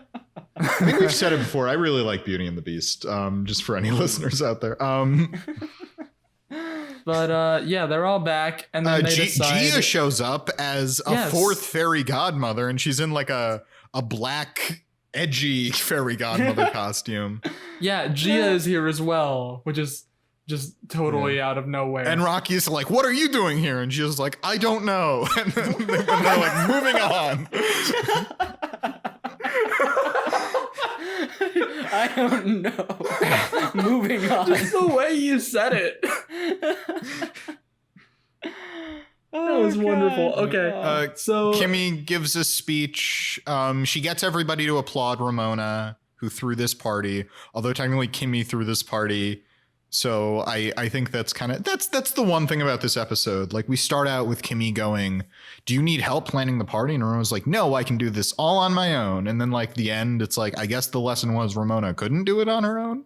think we've said it before. I really like Beauty and the Beast. Just for any listeners out there. But yeah, they're all back, and then they decide. Gia shows up as a fourth fairy godmother, and she's in like a black, edgy fairy godmother costume. Yeah, Gia is here as well, which is just totally out of nowhere. And Rocky's like, "What are you doing here?" And Gia's like, "I don't know." And then they're like, "Moving on." I don't know. Moving on. Just the way you said it. That was wonderful. Okay. So Kimmy gives a speech. She gets everybody to applaud Ramona, who threw this party. Although technically Kimmy threw this party. So I think that's that's the one thing about this episode. Like we start out with Kimmy going, "Do you need help planning the party?" And Ramona's like, "No, I can do this all on my own." And then like the end, it's like, I guess the lesson was Ramona couldn't do it on her own.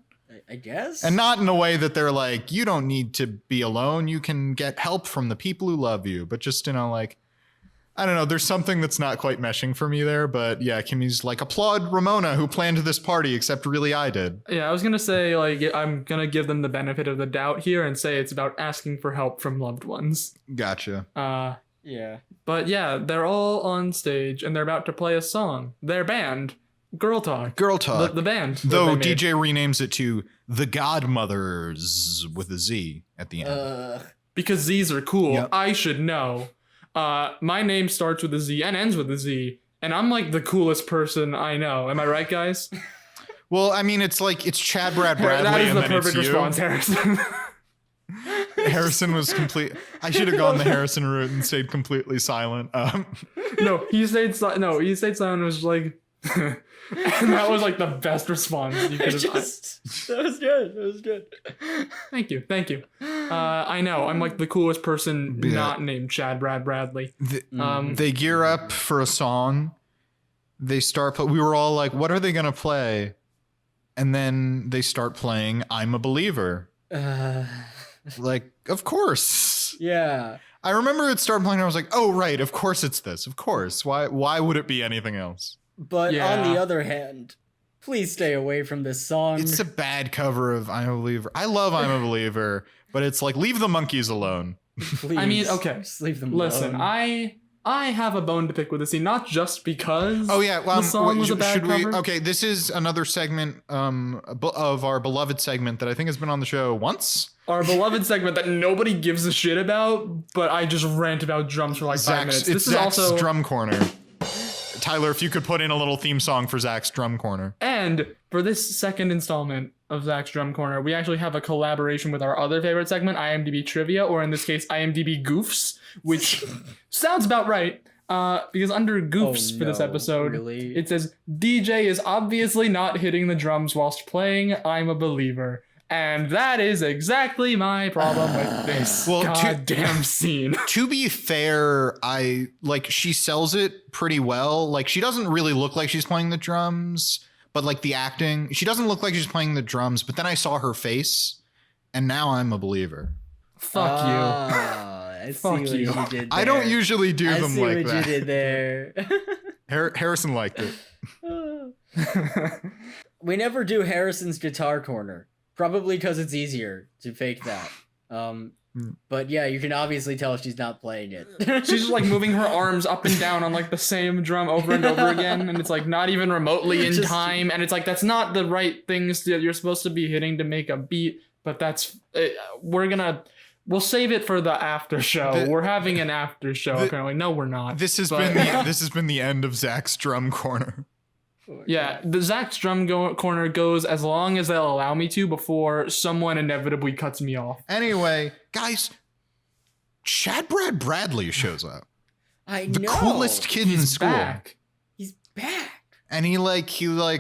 I guess. And not in a way that they're like, you don't need to be alone. You can get help from the people who love you. But just, like, I don't know. There's something that's not quite meshing for me there, but yeah, Kimmy's like, applaud Ramona who planned this party, except really I did. Yeah, I was gonna say, like, I'm gonna give them the benefit of the doubt here and say it's about asking for help from loved ones. Gotcha. Yeah. But yeah, they're all on stage and they're about to play a song. Their band, Girl Talk. Girl Talk. The band. Though DJ renames it to The Godmothers with a Z at the end. Because Z's are cool. Yep. I should know. My name starts with a Z and ends with a Z, and I'm like the coolest person I know. Am I right, guys? Well, I mean, it's like, it's Chad Brad Bradley. That is and the then perfect it's you. response, Harrison. Harrison was complete. I should have gone the Harrison route and stayed completely silent. No, he stayed silent. No, he stayed silent and was like, and that was like the best response you could have. That was good. That was good. Thank you. I know I'm like the coolest person not named Chad Brad Bradley. They gear up for a song. They start. We were all like, "What are they gonna play?" And then they start playing "I'm a Believer." Like, of course. Yeah. I remember it started playing. And I was like, "Oh right, of course it's this. Of course. Why would it be anything else?" But on the other hand, please stay away from this song. It's a bad cover of "I'm a Believer." I love "I'm a Believer," but it's like, leave the monkeys alone. Please, I mean, okay. Just leave them Listen, alone. I have a bone to pick with this scene, not just because the song was a bad cover. Okay, this is another segment of our beloved segment that I think has been on the show once. Our beloved segment that nobody gives a shit about, but I just rant about drums for like 5 minutes. This is Zach's also Drum Corner. Tyler, if you could put in a little theme song for Zach's Drum Corner. And for this second installment of Zach's Drum Corner, we actually have a collaboration with our other favorite segment, IMDb Trivia, or in this case, IMDb Goofs, which sounds about right. Because under Goofs for this episode, it says, DJ is obviously not hitting the drums whilst playing I'm a Believer. And that is exactly my problem with this goddamn scene. To be fair, she sells it pretty well. Like, she doesn't really look like she's playing the drums, but like the acting, she doesn't look like she's playing the drums, but then I saw her face and now I'm a believer. Fuck you. I Fuck see you. what you did there. I don't usually do them like that. I see what you did there. Harrison liked it. We never do Harrison's guitar corner. Probably because it's easier to fake that. But yeah, you can obviously tell she's not playing it. She's just like moving her arms up and down on like the same drum over and over again, and it's like not even remotely in time, and it's like that's not the right things that you're supposed to be hitting to make a beat, but that's we'll save it for the after show. We're having an after show apparently. No, we're not. This has been the end of Zach's Drum Corner. Yeah, the Zach's Drum Corner goes as long as they'll allow me to before someone inevitably cuts me off. Anyway, guys, Chad Brad Bradley shows up. I know. The coolest kid in school. He's back. And he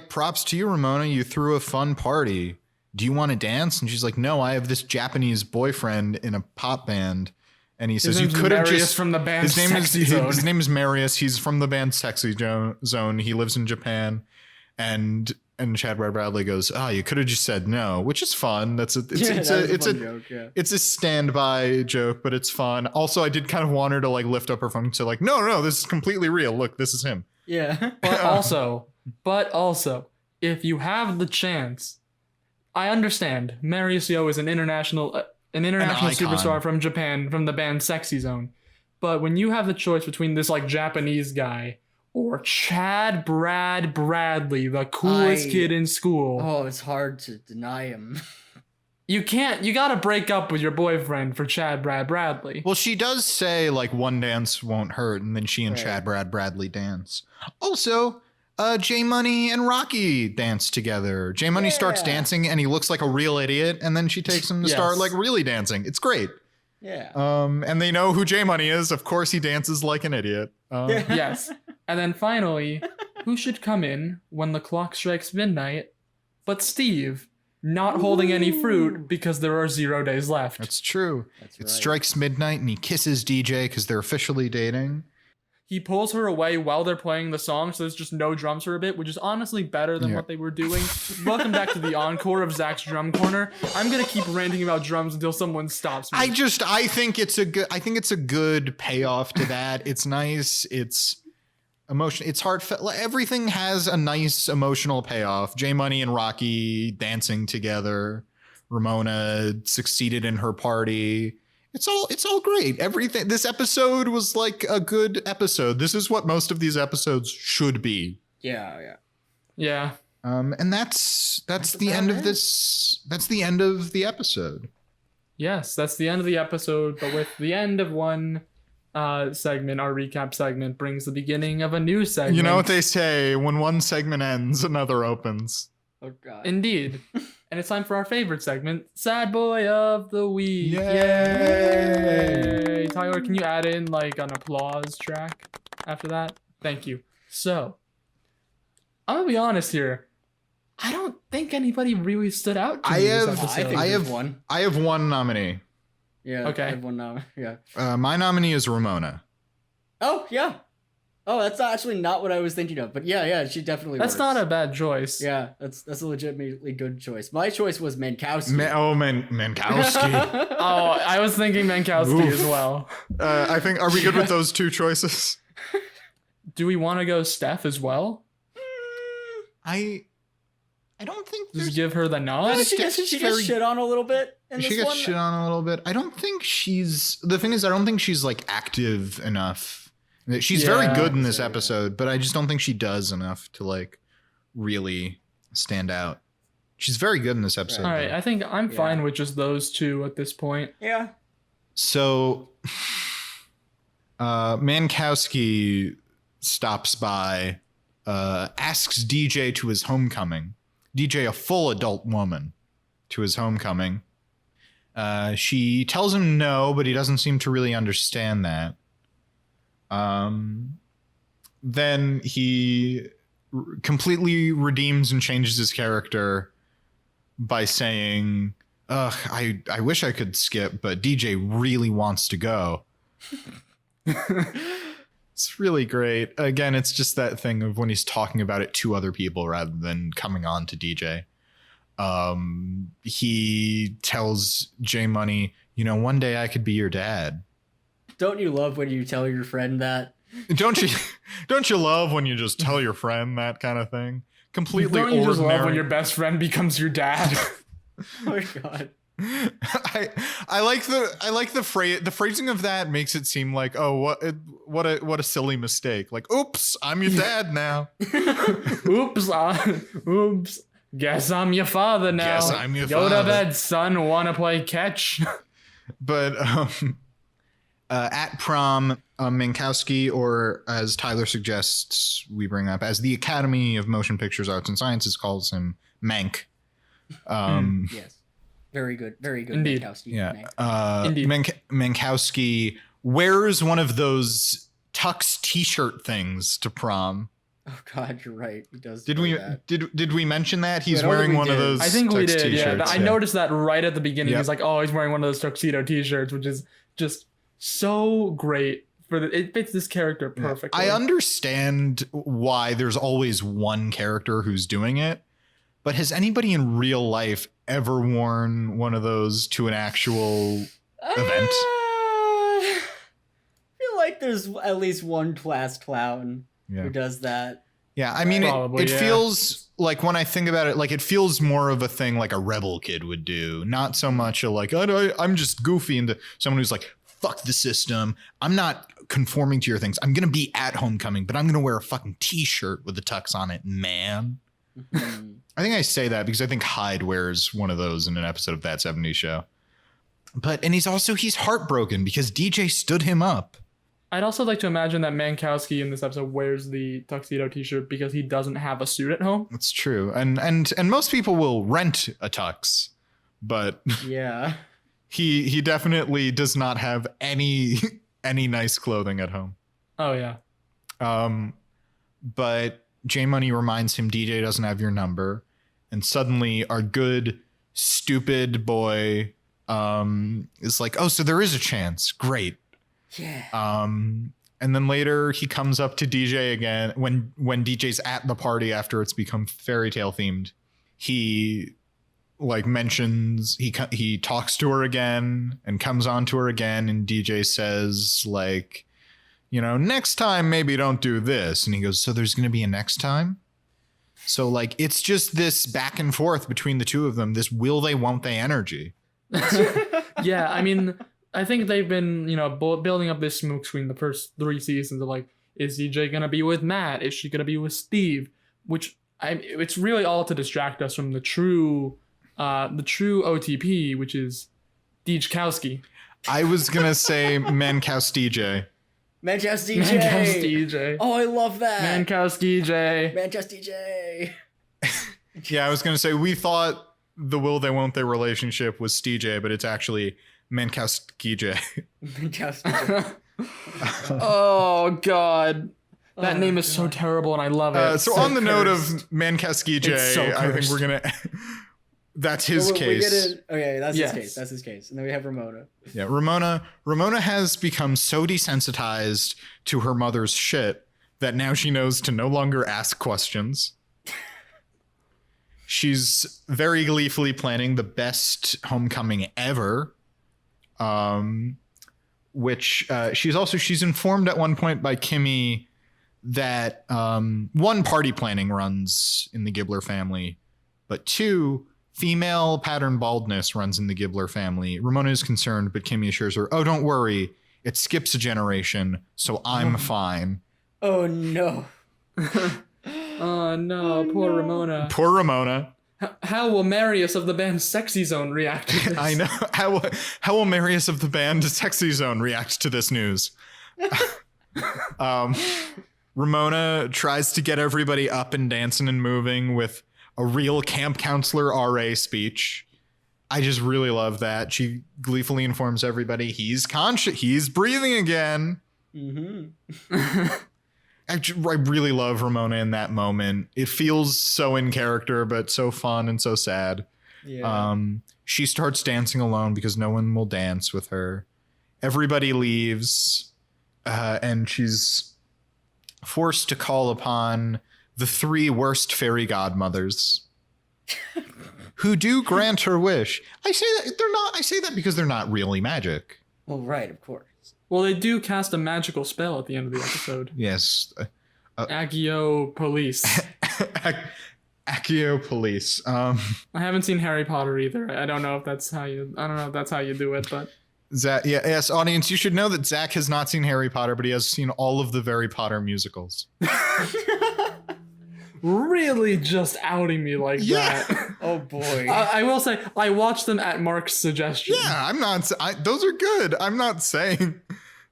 props to you, Ramona. You threw a fun party. Do you want to dance? And she's like, no, I have this Japanese boyfriend in a pop band. And he says, you could have just from the band Sexy Zone. Zone. His name is Marius. He's from the band Sexy Zone. He lives in Japan. And Chad Brad Bradley goes, you could have just said no, which is fun. It's a standby joke, but it's fun. Also, I did kind of want her to like lift up her phone and say like, no, this is completely real. Look, this is him. Yeah. But also, if you have the chance, I understand Marius Yo is an international superstar from Japan, from the band Sexy Zone. But when you have the choice between this like Japanese guy or Chad Brad Bradley, the coolest kid in school. Oh, it's hard to deny him. You gotta break up with your boyfriend for Chad Brad Bradley. Well, she does say like one dance won't hurt, and then she and Chad Brad Bradley dance. Also, J Money and Rocky dance together. J Money starts dancing and he looks like a real idiot, and then she takes him to start like really dancing. It's great. Yeah. And they know who J Money is. Of course, he dances like an idiot. Yes. And then finally, who should come in when the clock strikes midnight but Steve, not holding any fruit because there are 0 days left. That's true. That's It right. strikes midnight and he kisses DJ because they're officially dating. he pulls her away while they're playing the song, so there's just no drums for a bit, which is honestly better than what they were doing. Welcome back to the encore of Zach's Drum Corner. I'm gonna keep ranting about drums until someone stops me. I think it's a good payoff to that. It's nice. It's emotion. It's heartfelt. Everything has a nice emotional payoff. J Money and Rocky dancing together. Ramona succeeded in her party. It's all great. Everything. This episode was like a good episode. This is what most of these episodes should be. Yeah. And that's the end of this. That's the end of the episode. Yes, that's the end of the episode. But with the end of one segment, our recap segment brings the beginning of a new segment. You know what they say: when one segment ends, another opens. Oh God. Indeed. And it's time for our favorite segment, Sad Boy of the Week. Yay! Tyler, can you add in like an applause track after that? Thank you. So, I'm gonna be honest here. I don't think anybody really stood out to me this episode. I have one nominee. Yeah. Okay. I have one nominee. Yeah. My nominee is Ramona. Oh yeah. Oh, that's actually not what I was thinking of, but yeah, she definitely. That's works. not a bad choice. Yeah, that's a legitimately good choice. My choice was Mankowski. Mankowski. Oh, I was thinking Mankowski as well. I think. Are we good with those two choices? Do we want to go Steph as well? I don't think. Just give her the nod. She gets shit on a little bit. She gets shit on a little bit. I don't think she's. The thing is, I don't think she's like active enough. She's very good in this episode, but I just don't think she does enough to like really stand out. She's very good in this episode. All right, I think I'm fine with just those two at this point. Yeah. So, Mankowski stops by, asks DJ to his homecoming. DJ, a full adult woman, to his homecoming. She tells him no, but he doesn't seem to really understand that. Then he completely redeems and changes his character by saying, "Ugh, I wish I could skip, but DJ really wants to go." It's really great. Again, it's just that thing of when he's talking about it to other people rather than coming on to DJ. He tells J Money, one day I could be your dad. Don't you love when you tell your friend that? Don't you love when you just tell your friend that kind of thing? Completely ordinary. Don't you just love when your best friend becomes your dad? Oh my God. I like the phrase. The phrasing of that makes it seem like, oh, what a silly mistake. Like, oops, I'm your dad now. Oops. Guess I'm your father now. Guess I'm your father. father. Go to bed, son. Wanna play catch? But at prom, Mankowski, or as Tyler suggests, we bring up as the Academy of Motion Pictures Arts and Sciences calls him, Mank. Yes. Very good. Indeed. Mankowski. Yeah. Indeed. Mankowski wears one of those tux t-shirt things to prom. Oh God, you're right. He does. Did we mention that he's Wait, wearing one of those? I think we did. Yeah, I yeah. noticed that right at the beginning. Yep. He's like, "Oh, he's wearing one of those tuxedo T-shirts," which is just so great. It fits this character perfectly. I understand why there's always one character who's doing it, but has anybody in real life ever worn one of those to an actual event? I feel like there's at least one class clown who does that. Yeah, I mean, it feels like when I think about it, like it feels more of a thing like a rebel kid would do, not so much a like, I'm just goofy into someone who's like, fuck the system. I'm not conforming to your things. I'm going to be at homecoming, but I'm going to wear a fucking t-shirt with the tux on it, man. Mm-hmm. I think I say that because I think Hyde wears one of those in an episode of That 70s Show. And he's heartbroken because DJ stood him up. I'd also like to imagine that Mankowski in this episode wears the tuxedo T-shirt because he doesn't have a suit at home. That's true. And most people will rent a tux, but yeah. He definitely does not have any nice clothing at home. Oh yeah. But J Money reminds him DJ doesn't have your number, and suddenly our good stupid boy is like, oh, so there is a chance. Great. Yeah. And then later he comes up to DJ again when DJ's at the party after it's become fairy tale themed. He like mentions he talks to her again and comes on to her again, and DJ says like, you know, next time maybe don't do this. And he goes, so there's going to be a next time? So like it's just this back and forth between the two of them, this will they won't they energy. Yeah, I mean, I think they've been, you know, building up this smoke screen the first 3 seasons of like, is DJ gonna be with Matt? Is she gonna be with Steve? Which it's really all to distract us from the true OTP, which is Dijkowski. I was gonna say Mancouse DJ. Manchester DJ. Mancouse DJ. Oh, I love that. Mancouse DJ. Manchester DJ. Yeah, I was gonna say we thought the will they won't they relationship was DJ, but it's actually Mancouse DJ. Manchester DJ. Oh God. That name is so terrible, and I love it. So on the note of Mancouse DJ, so I think we're gonna. That's his case. Okay, that's Yes. his case. That's his case. And then we have Ramona. Yeah, Ramona has become so desensitized to her mother's shit that now she knows to no longer ask questions. She's very gleefully planning the best homecoming ever. Which she's informed at one point by Kimmy that one, party planning runs in the Gibbler family, but two, female pattern baldness runs in the Gibbler family. Ramona is concerned, but Kimmy assures her, oh, don't worry. It skips a generation, so I'm fine. Oh, no. Oh no, poor Ramona. Poor Ramona. How will Marius of the band Sexy Zone react to this? I know. How will Marius of the band Sexy Zone react to this news? Ramona tries to get everybody up and dancing and moving with a real camp counselor RA speech. I just really love that. She gleefully informs everybody he's conscious, he's breathing again. Mm-hmm. I really love Ramona in that moment. It feels so in character, but so fun and so sad. Yeah. She starts dancing alone because no one will dance with her. Everybody leaves, and she's forced to call upon the 3 worst fairy godmothers who do grant her wish. I say that because they're not really magic. Well, right, of course. Well, they do cast a magical spell at the end of the episode. Yes. Accio Police. Accio Police. I haven't seen Harry Potter either. I don't know if that's how you do it, but Zach, yes, audience, you should know that Zach has not seen Harry Potter, but he has seen all of the Harry Potter musicals. Really just outing me like that. Oh boy. I will say I watched them at Mark's suggestion. Yeah, those are good. I'm not saying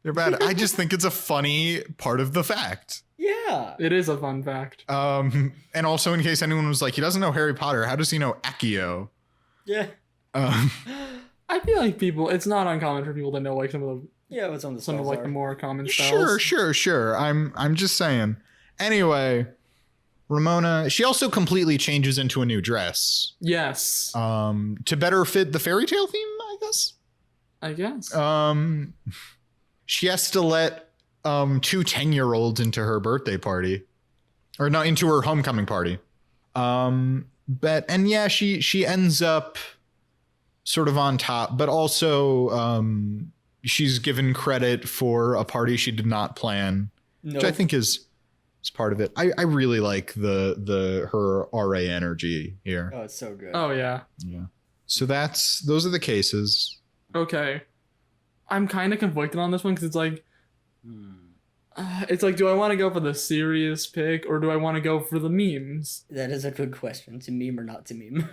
they're bad. I just think it's a funny part of the fact. Yeah. It is a fun fact. And also, in case anyone was like, he doesn't know Harry Potter, how does he know Accio? Yeah. I feel like it's not uncommon for people to know like some of what's on the more common spells. Sure. I'm just saying. Anyway, Ramona, she also completely changes into a new dress. Yes. To better fit the fairy tale theme, I guess. She has to let 2 10-year-olds into her birthday party. Or no, into her homecoming party. She ends up sort of on top, but also she's given credit for a party she did not plan, which I think is part of it. I really like her RA energy here. Oh, it's so good. Oh yeah. So those are the cases. Okay. I'm kind of conflicted on this one because it's like, do I want to go for the serious pick or do I want to go for the memes? That is a good question. To meme or not to meme?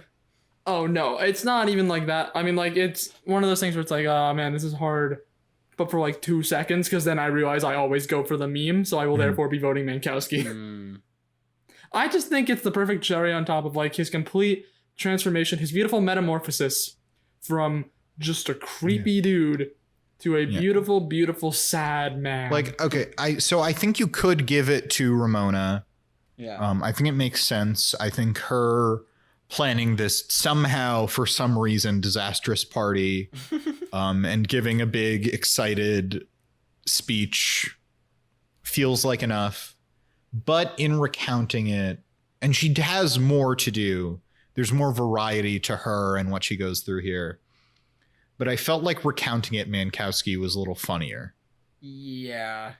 Oh no, it's not even like that. I mean, like, it's one of those things where it's like, oh man, this is hard. But for like 2 seconds, because then I realize I always go for the meme, so I will therefore be voting Mankowski. I just think it's the perfect cherry on top of like his complete transformation, his beautiful metamorphosis from just a creepy dude to a beautiful, beautiful, sad man. Like, okay, I think you could give it to Ramona. Yeah. I think it makes sense. I think her planning this somehow, for some reason, disastrous party, and giving a big, excited speech feels like enough, but in recounting it, and she has more to do. There's more variety to her and what she goes through here. But I felt like recounting it, Mankowski was a little funnier. Yeah.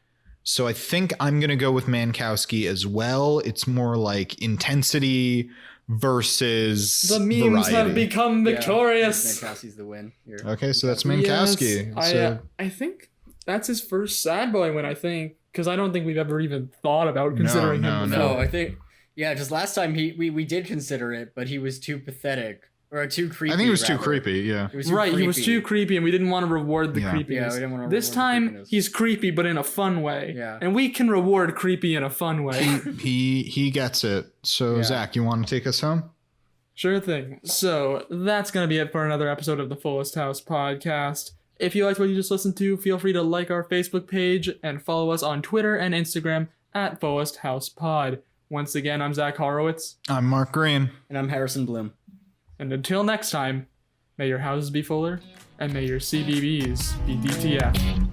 So I think I'm going to go with Mankowski as well. It's more like intensity versus The memes variety. have become victorious. Mankowski's the win here. Okay, so that's Mankowski. Yes, I think that's his first sad boy win, I think. Because I don't think we've ever even thought about considering him before. No, I think... Yeah, just last time we did consider it, but he was too pathetic. Or too creepy. I think it was too creepy, yeah. He was too Right, creepy. he was too creepy and we didn't want to reward the creepiness. Yeah, we didn't want to This reward the time, creepiness. he's creepy, but in a fun way. Yeah. And we can reward creepy in a fun way. He gets it. So, Zach, you want to take us home? Sure thing. So, that's going to be it for another episode of the Fullest House podcast. If you liked what you just listened to, feel free to like our Facebook page and follow us on Twitter and Instagram at Fullest House Pod. Once again, I'm Zach Horowitz. I'm Mark Greene. And I'm Harrison Bloom. And until next time, may your houses be fuller, and may your CBBs be DTF.